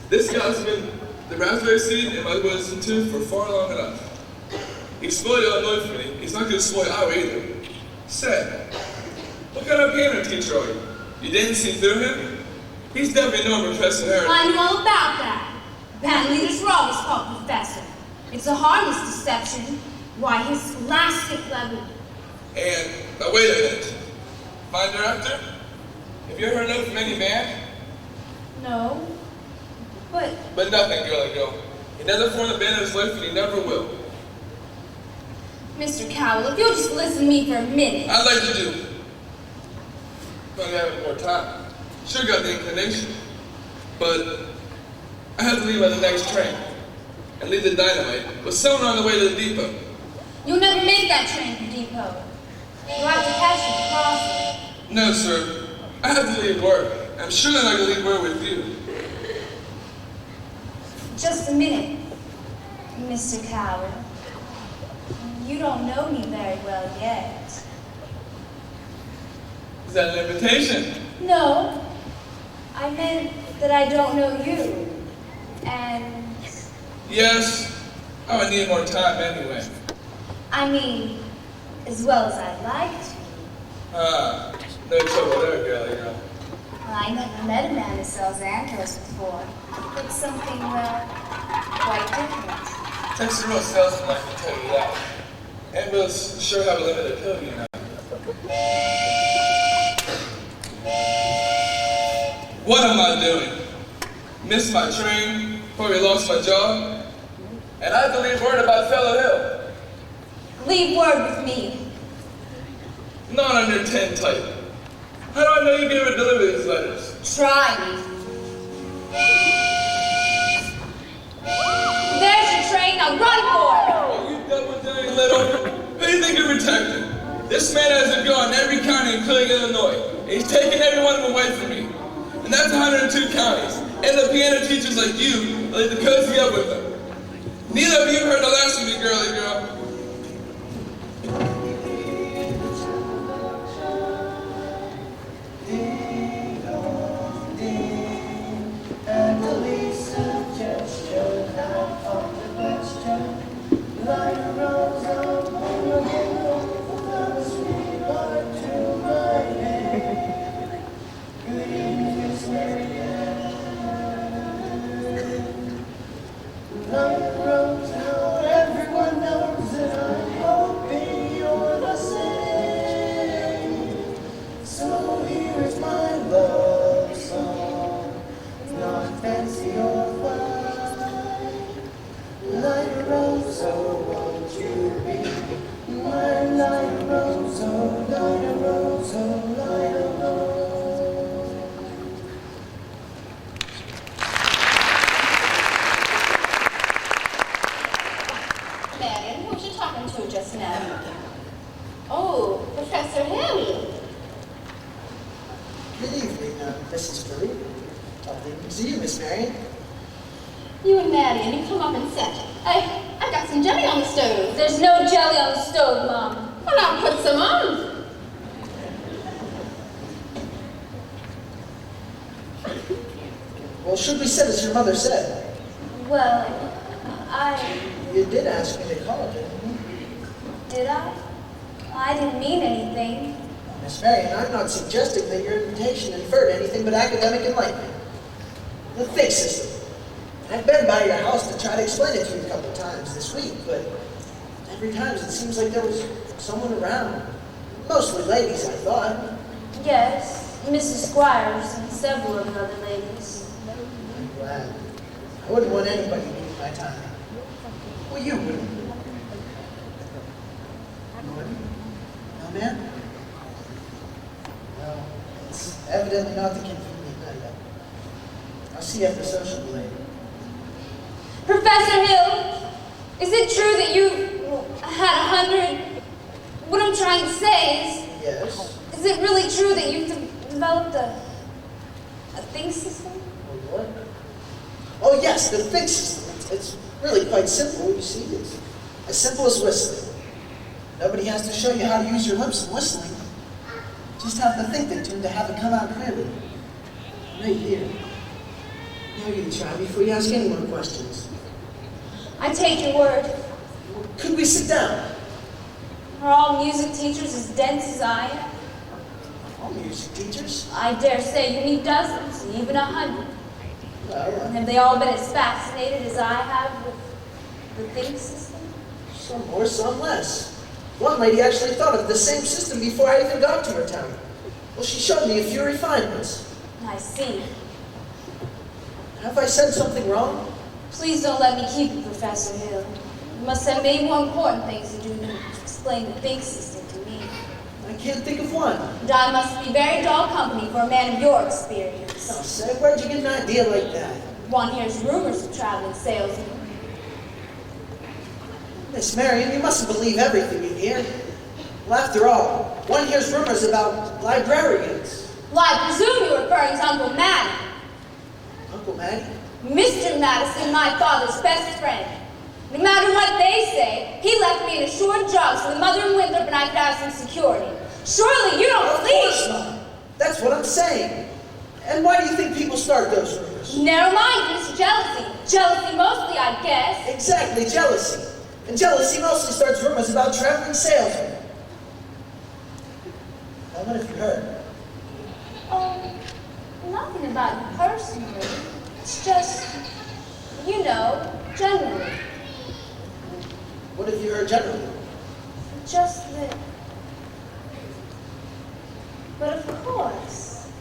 This guy's been the raspberry seed in my wisdom tooth for far long enough. He spoiled Illinois for me. He's not going to spoil Iowa either. Say, what kind of piano teacher are you? You didn't see through him? He's definitely no Professor Harris. I know all about that. Band leaders were always called Professor. It's a harmless deception. Why, his scholastic level. And, now wait a minute. My director? Have you ever heard of him from any band? No. But nothing, girly girl. He never formed a band in his life and he never will. Mr. Cowell, if you'll just listen to me for a minute. I'd like to do. If I have more time. Sure got the inclination. But I have to leave by the next train. And leave the dynamite with someone on the way to the depot. You'll never make that train for Depot. You'll have to catch it across. No, sir. I have to leave work. I'm sure that I can leave word with you. Just a minute, Mr. Cowell. You don't know me very well yet. Is that an invitation? No. I meant that I don't know you. And Yes. I would need more time anyway. I mean, as well as I'd like to. No trouble there, girly girl. Well, I never met a man who sells antlers before. It's something, quite different. Texas real salesman, I can tell you that. Ambos sure have a limited pill, you know. What am I doing? Missed my train, probably lost my job, and I have to leave word about Fellow Hill. Leave word with me. Not under 10 type. How do I know you can ever deliver these letters? Try me. There's your train, now run for it! Oh, you double-dang little. Who do you think you're protecting? The This man has a girl in every county, including Illinois. And he's taking every one of them away from me. And that's 102 counties. And the piano teachers like you like to cozy up with them. Neither of you heard the last of me, girly girl. And the least suggestion out of the question, like a rose on the window, the sweetheart to my head. Good evening, Miss Marianne. Like a rose, now everyone knows that I'm hoping you're the same. So here's my love song. Not fancy or fine, like a rose, oh won't you be my light rose, oh light a rose, oh light a rose. Marion, who was you talking to just now? Oh, Professor Hill. Good evening, Mrs. Curry. Lovely to see you, Miss Marion. You and Marion, you come up and sit. I got some jelly on the stove. There's no jelly on the stove, Mom. Well, I'll put some on. Well, should we sit as your mother said? Well, You did ask me to call, didn't you? Did I? I didn't mean anything. Miss Marion, I'm not suggesting that your invitation inferred anything but academic enlightenment. The think system. I've been by your house to try to explain it to you a couple times this week, but every time it seems like there was someone around. Mostly ladies, I thought. Yes, Mrs. Squires and several of the other ladies. I'm glad. I wouldn't want anybody to use my time. Well, you wouldn't. You wouldn't? No, ma'am? No, it's evidently not the convenient night. I'll see you after social later. Professor Hill, is it true that you had 100? What I'm trying to say Yes? is it really true that you've developed a think system? What? Oh, yes, the think system. It's really quite simple, you see. It's as simple as whistling. Nobody has to show you how to use your lips in whistling. Just have to think the tune to have it come out clearly. Right here. Now you try before you ask any more questions. I take your word. Could we sit down? Are all music teachers as dense as I am? All music teachers? I dare say you need dozens, even 100. Well, Have they all been as fascinated as I have with the think system? some more, some less. One lady actually thought of the same system before I even got to her town. Well, she showed me a few refinements. I see. Have I said something wrong? Please don't let me keep you, Professor Hill. You must have many more important things to do than explain the think system to me. I can't think of one. And I must be very dull company for a man of your experience. Now, say, where'd you get an idea like that? One hears rumors of traveling salesmen. Miss Marion, you mustn't believe everything you hear. Well, after all, one hears rumors about librarians. Well, I presume you're referring to Uncle Matty. Uncle Matty? Mr. Madison, my father's best friend. No matter what they say, he left me in a short job so the mother and Winthrop and I could have some security. Surely you don't believe... Of course not. That's what I'm saying. And why do you think people start those rumors? Never mind, it's jealousy. Jealousy mostly, I guess. Exactly, jealousy. And jealousy mostly starts rumors about traveling salesmen. Now, what have you heard? Nothing about you personally. It's just, you know, generally. What have you heard generally? Just that. But of course.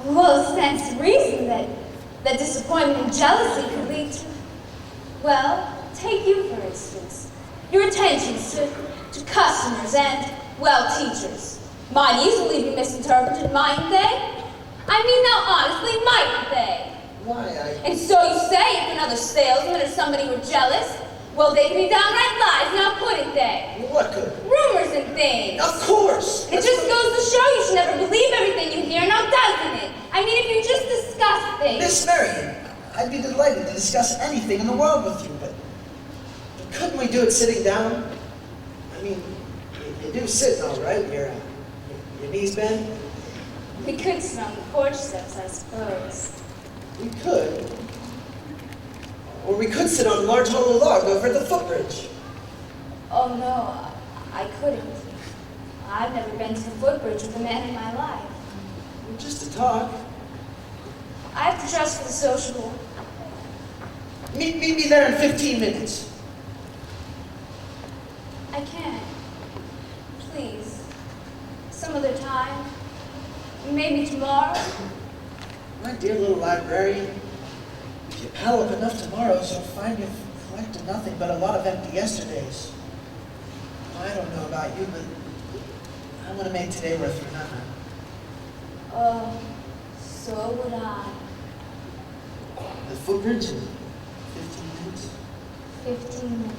Well, it stands to reason that disappointment and jealousy could lead to, well, take you for instance. Your attentions to customers and, well, teachers. Might easily be misinterpreted, mightn't they? I mean, now honestly, mightn't they? Why, And so you say if another salesman or somebody were jealous, Well, they can be downright lies, now couldn't they? What could? Rumors and things. Of course. It just goes to show you should never believe everything you hear, now doesn't it? I mean, if you just discuss things. Miss Marion, I'd be delighted to discuss anything in the world with you, but couldn't we do it sitting down? I mean, you do sit all right. Your knees bend? We could sit on the porch steps, I suppose. We could. Or we could sit on a large hollow log over at the footbridge. Oh no, I couldn't. I've never been to the footbridge with a man in my life. Just to talk. I have to dress for the sociable. Meet me there in 15 minutes. I can't. Please. Some other time. Maybe tomorrow. My dear little librarian, if you pal up enough tomorrows, you'll find you've collected nothing but a lot of empty yesterdays. I don't know about you, but I want to make today worth remembering. Oh, so would I. The footbridge in 15 minutes? 15 minutes.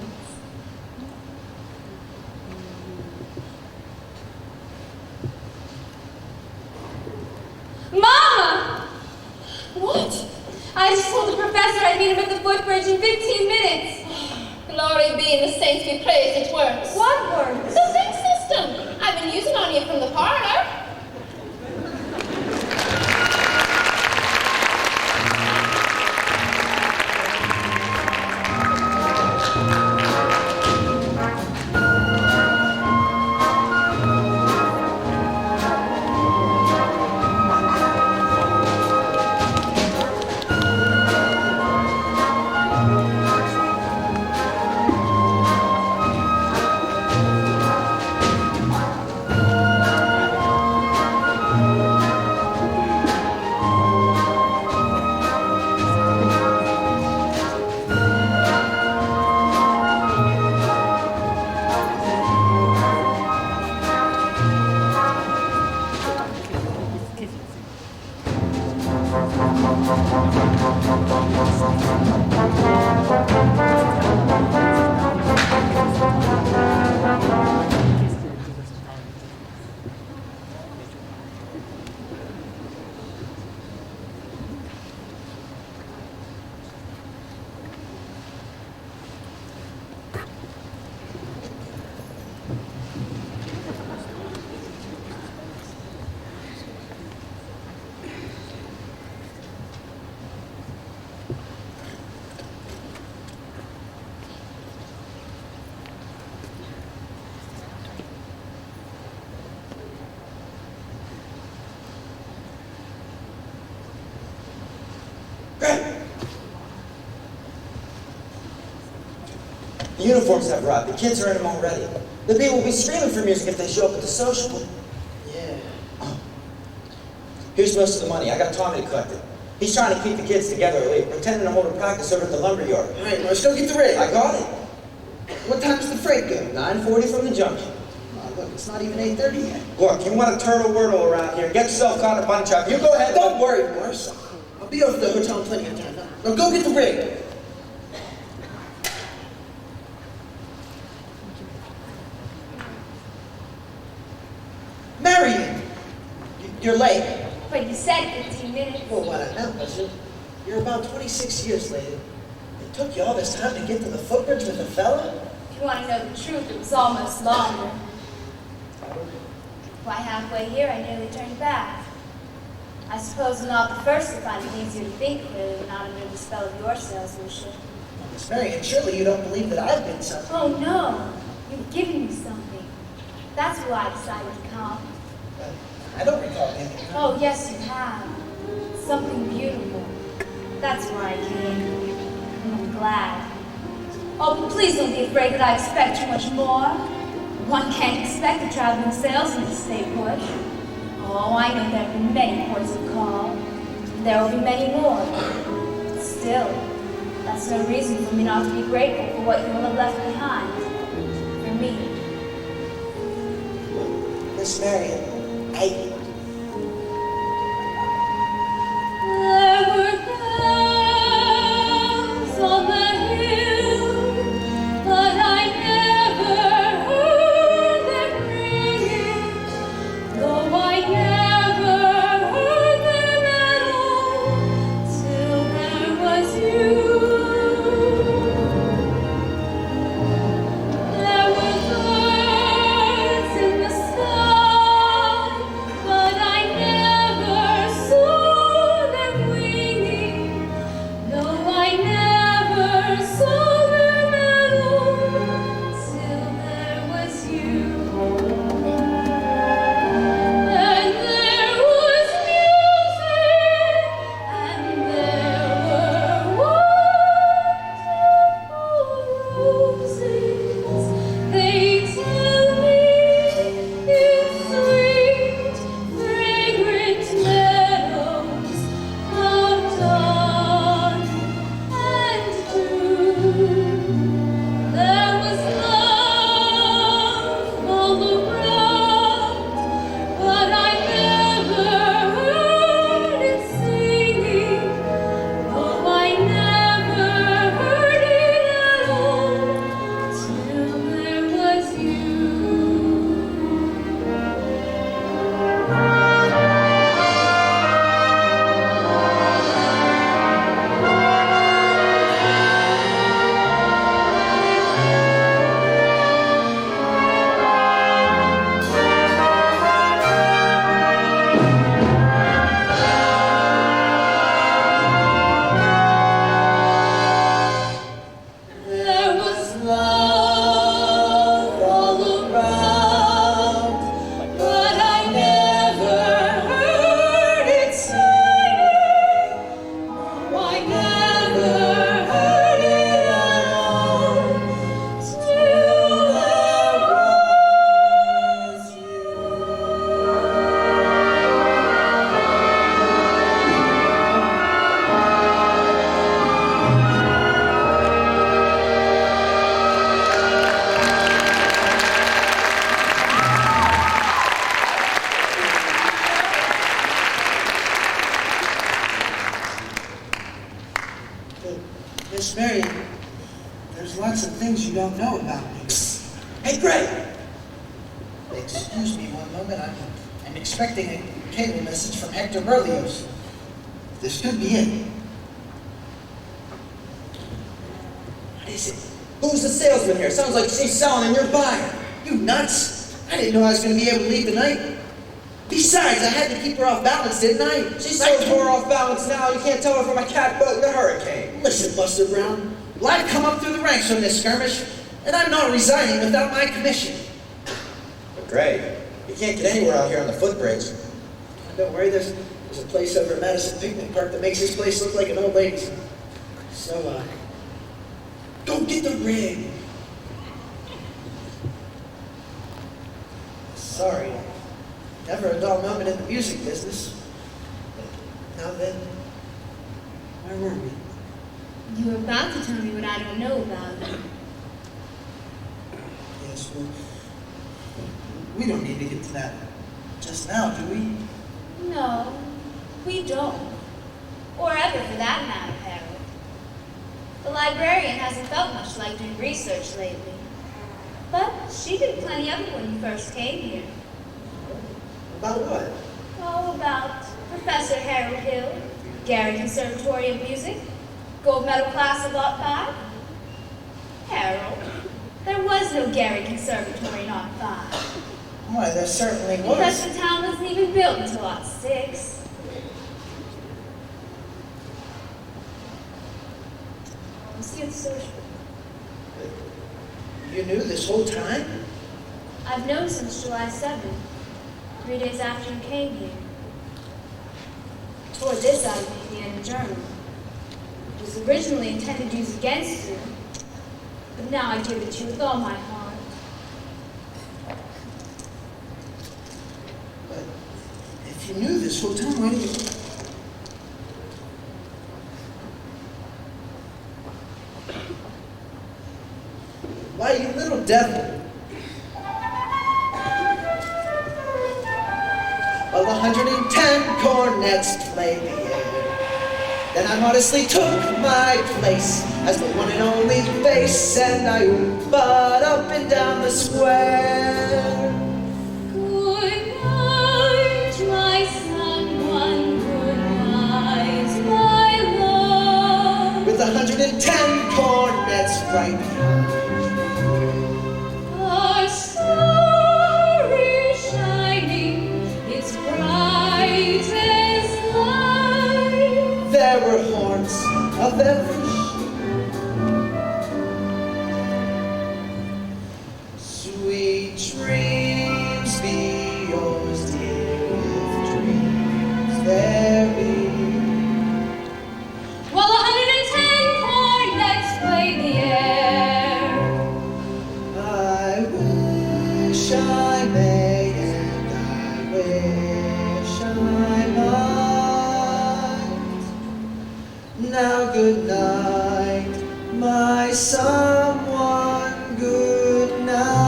Mama! What? I just told the professor I'd meet him at the footbridge in 15 minutes. Glory be in the saints be praised, it works. What works? The ring system. I've been using on you from the parlor. The uniforms have arrived. The kids are in them already. The people will be screaming for music if they show up at the sociable. Yeah. Here's most of the money. I got Tommy to collect it. He's trying to keep the kids together late, pretending to hold a practice over at the lumber yard. All right, let's go get the rig. I got it. What time does the freight go? 9:40 from the junction. Oh, look, it's not even 8:30 yet. Look, you want to turtle wordle around here. Get yourself caught in a bunch up. You go ahead. Don't worry, Morris. I'll be over at the hotel in plenty of time. Now go get the rig. Marion! You're late. But you said 15 minutes. Well, what I meant was you're about 26 years late. It took you all this time to get to the footbridge with a fella? If you want to know the truth, it was almost longer. Why, halfway here, I nearly turned back. I suppose I'm not the first to find it easier to think clearly when not under the spell of your salesmanship. Miss Marion, surely you don't believe that I've been something. Oh, no. You've given me something. That's why I decided to come. I don't recall anything. Oh, yes, you have. Something beautiful. That's why I came. And I'm glad. Oh, but please don't be afraid that I expect too much more. One can't expect a traveling salesman to stay put. Oh, I know there have been many ports of call. There will be many more. Still, that's no reason for me not to be grateful for what you will have left behind. For me. Miss Marion, There were bells on the hill don't know about me. Hey, Greg! Excuse me one moment. I'm expecting a cable message from Hector Berlioz. This could be it. What is it? Who's the salesman here? Sounds like she's selling and you're buying. You nuts? I didn't know I was going to be able to leave tonight. Besides, I had to keep her off balance, didn't I? She's so far off balance now, you can't tell her from a catboat in a hurricane. Listen, Buster Brown. Well, I've come up through the ranks on this skirmish, and I'm not resigning without my commission. But Greg, you can't get anywhere out here on the footbridge. Don't worry, there's a place over at Madison Picnic Park that makes this place look like an old lady's. So, go get the rig. Sorry. Never a dull moment in the music business. But now then, where were we? You were about to tell me what I don't know about. Yes, well, we don't need to get to that just now, do we? No, we don't. Or ever, for that matter, Harold. The librarian hasn't felt much like doing research lately. But she did plenty of it when you first came here. About what? Oh, about Professor Harold Hill, Gary Conservatory of Music, Gold Medal Class of Art 5. Harold, there was no Gary Conservatory in Art 5. Why, there certainly was. Because the town wasn't even built until Art 6. Monsieur the social. You knew this whole time? I've known since July 7th, 3 days after you came here. I tore this out of the Indiana Journal. It was originally intended to use against you, but now I give it to you with all my heart. But if you knew this whole time, why didn't you... Why, you little devil. Well, 110 cornets played the air. Then I modestly took my place as the one and only face, and I ooped up and down the square. Good night, my someone, good night, my love. With 110 cornets right behind. Our star is shining, it's bright as light. There were horns of every shape. Sweet dreams be yours, dear, with dreams there be. While 110 cornets played the air. I wish I may, and I wish I might. Now good night, my someone, good night.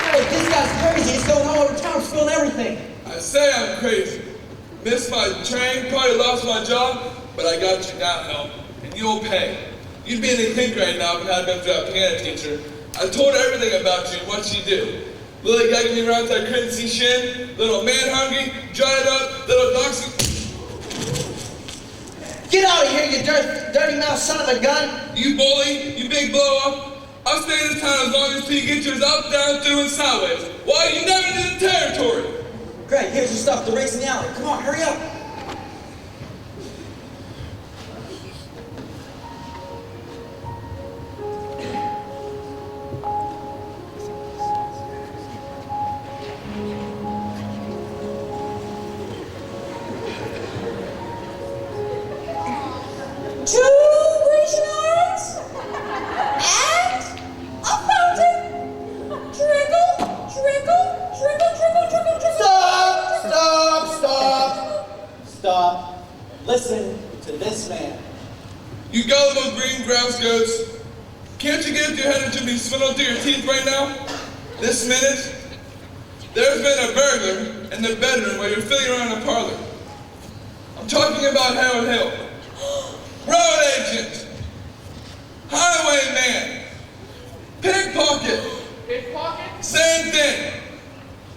Hey, this guy's crazy. He's going all over town, spilling everything. I say I'm crazy. Missed my train, probably lost my job, but I got you now, help, and you'll pay. You'd be in the clink right now if I had been for that piano teacher. I told her everything about you and what you do. Little gagging me around till I couldn't see shin, little man-hungry, dried up, little doxy. Get out of here, you dirty mouth son of a gun! You bully, you big blow-up. I'll stay in this town as long as you get yours up, down, through, and sideways. Why, you never did the territory. Greg, here's your stuff. The race in the alley. Come on, hurry up. Two Grecian arms and a fountain. Trickle, trickle, trickle, trickle, trickle, trickle. Stop! Stop! Stop! Stop. Listen to this man. You gullible green grouse goats. Can't you get your head into be swindled through your teeth right now? This minute, there's been a burglar in the bedroom while you're fiddling around the parlor. I'm talking about Harold Hill. Road agent, highwayman, pickpocket, same thing.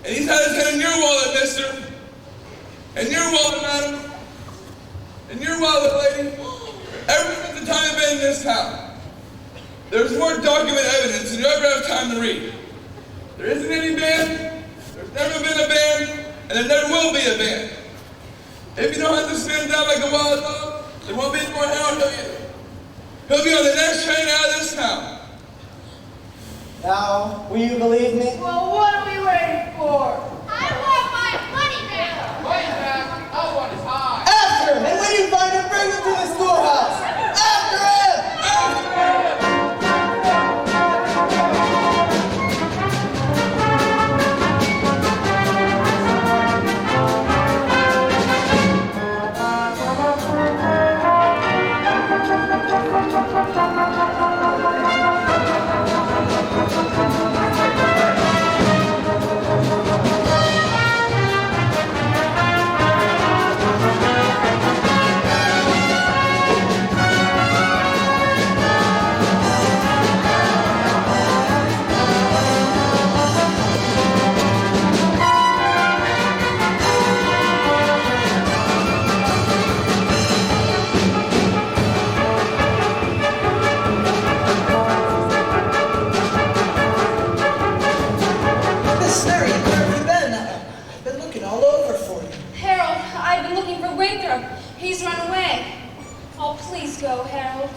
And he's had his head in your wallet, mister. And your wallet, madam. And your wallet, lady. Ever since the time you've been in this town, there's more document evidence than you ever have time to read. There isn't any band, there's never been a band, and there never will be a band. If you don't hunt this man down like a wild dog, there won't be any more Harold Hill either. He'll be on the next train out of this town. Now, will you believe me? Well, what are we waiting for? I want my money back. Wait back. I want his eye. After him! And when you find him, bring him to the schoolhouse! After him! Miss Marion, where have you been? I've been looking all over for you. Harold, I've been looking for Winthrop. He's run away. Oh, please go, Harold.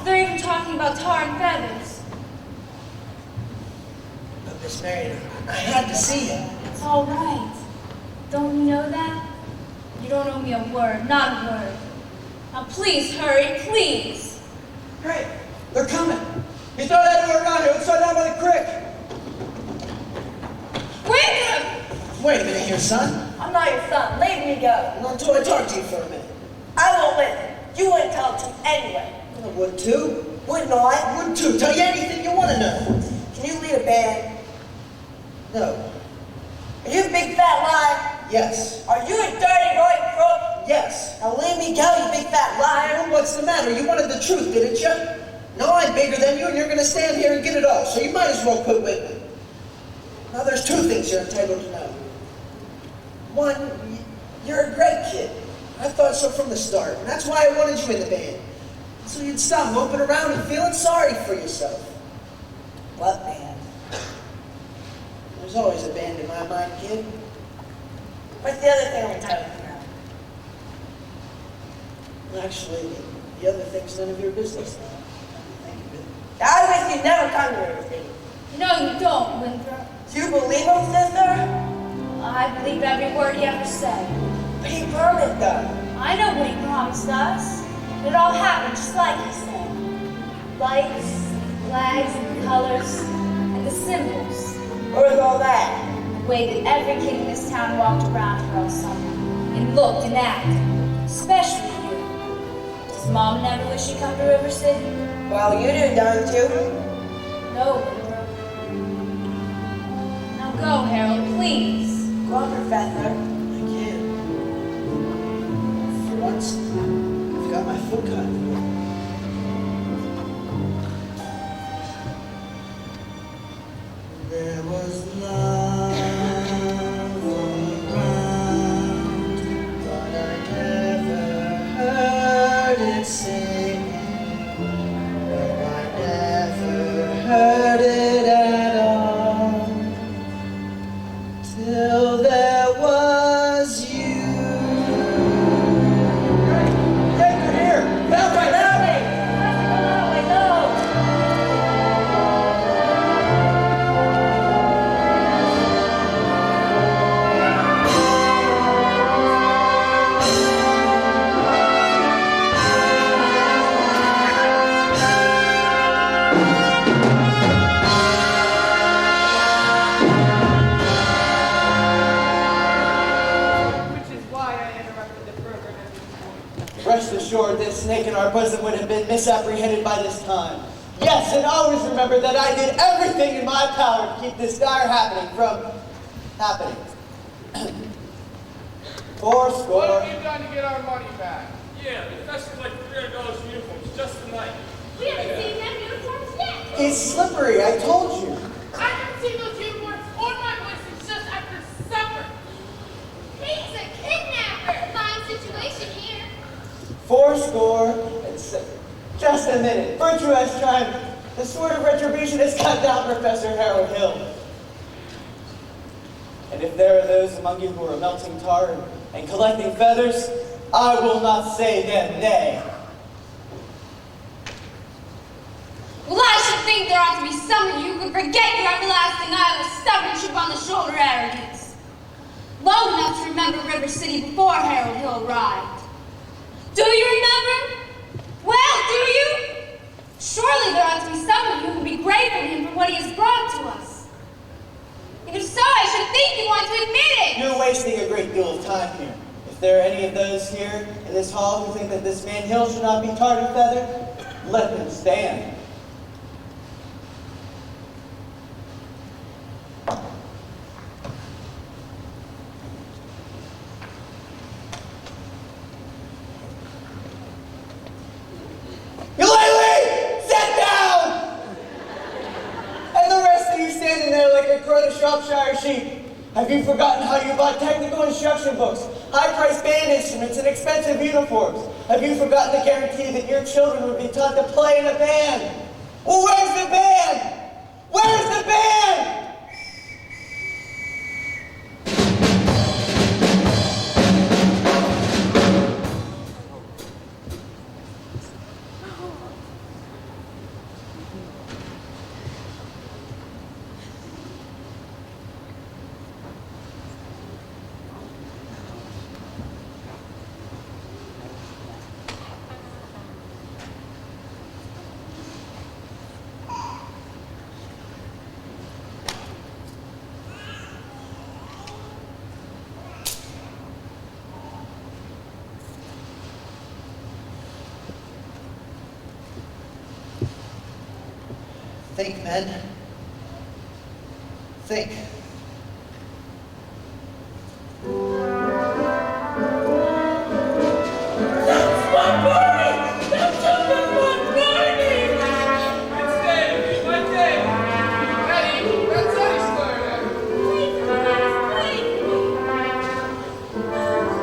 They're even talking about tar and feathers. But Miss Marion, I had to see you. It's all right. Don't you know that? You don't owe me a word, not a word. Now please hurry, please. Great, they're coming. He's not anywhere around here. Let's start down by the creek. Winthrop! Wait a minute here, son. I'm not your son. Leave me go. Not until I talk to you for a minute. I won't listen. You wouldn't tell to anyway. I would too. Would not. Would too. Tell you anything you want to know. Can you lead a band? No. Are you a big fat liar? Yes. Are you a dirty right crook? Yes. Now leave me go, you big fat liar. Well, what's the matter? You wanted the truth, didn't you? No, I'm bigger than you, and you're going to stand here and get it all, so you might as well quit with me. Now, there's two things you're entitled to know. One, you're a great kid. I thought so from the start, and that's why I wanted you in the band. So you'd stop moping around and feeling sorry for yourself. What band? There's always a band in my mind, kid. What's the other thing I'm entitled to know? Well, actually, the other thing's none of your business now. Think of it. I wish you'd never come to River City. No, you don't, Winthrop. Do you believe him, sister? I believe every word he ever said. But he promised us. I know what he promised us. It all happened just like he said. Lights, flags, and colors, and the symbols. Where was all that? The way that every kid in this town walked around here all summer, and looked and acted, especially you. Does Mom never wish she'd come to River City? Well, you do, don't you? No, Winthrop. Now go, Harold, please. Go on, Professor. I can't. For once, I've got my foot cut. There was love all around, but I never heard it singing. No, I never heard it at all, till there was you. Hey, you're here! Help me! Help me! Rest assured, this snake in our bosom would have been misapprehended by this time. Yes, and always remember that I did everything in my power to keep this dire happening from happening. What Fourscore. have you done to get our money back? Yeah, the invested like $300 in uniforms just tonight. We haven't seen them uniforms yet. He's slippery, I told you. I haven't seen those uniforms or my boys since just after supper. He's a kidnapper. Fine situation here. Fourscore and six. Just a minute. Virtue has triumphed. The sword of retribution has cut down Professor Harold Hill. And if there are those among you who are melting tar and collecting feathers, I will not say them nay. Well, I should think there ought to be some of you who could forget your everlasting Iowa stubborn chip on the shoulder arrogance. Long enough to remember River City before Harold Hill arrived. Do you remember? Well, do you? Surely there ought to be some of you who would be grateful to him for what he has brought to us. And if so, I should think you want to admit it. You're wasting a great deal of time here. If there are any of those here in this hall who think that this man Hill should not be tarred and feathered, let them stand. Eulalie! Sit down! And the rest of you standing there like a crow to Shropshire sheep. Have you forgotten how you bought technical instruction books, high-priced band instruments, and expensive uniforms? Have you forgotten the guarantee that your children would be taught to play in a band? Well, where's the band? Where's the band? Think, men. Think.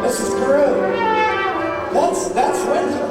Mrs. Carew. That's Winthrop.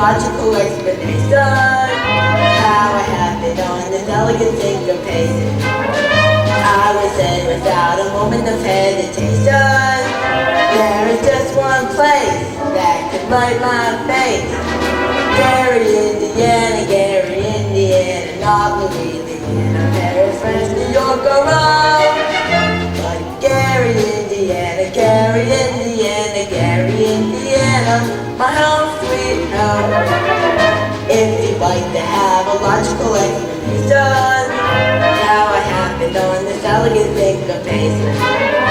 logical explanation how I happened on this elegant syncopation. I would say without a moment of hesitation, there is just one place that could light my face. Gary, Indiana, Gary, Indiana, not Louisiana, Paris, France, New York, or Rome. But Gary, Indiana, Gary, Indiana, Gary, Indiana, my home sweet home. If you'd like to have a logical explanation how I happened on this elegant syncopation,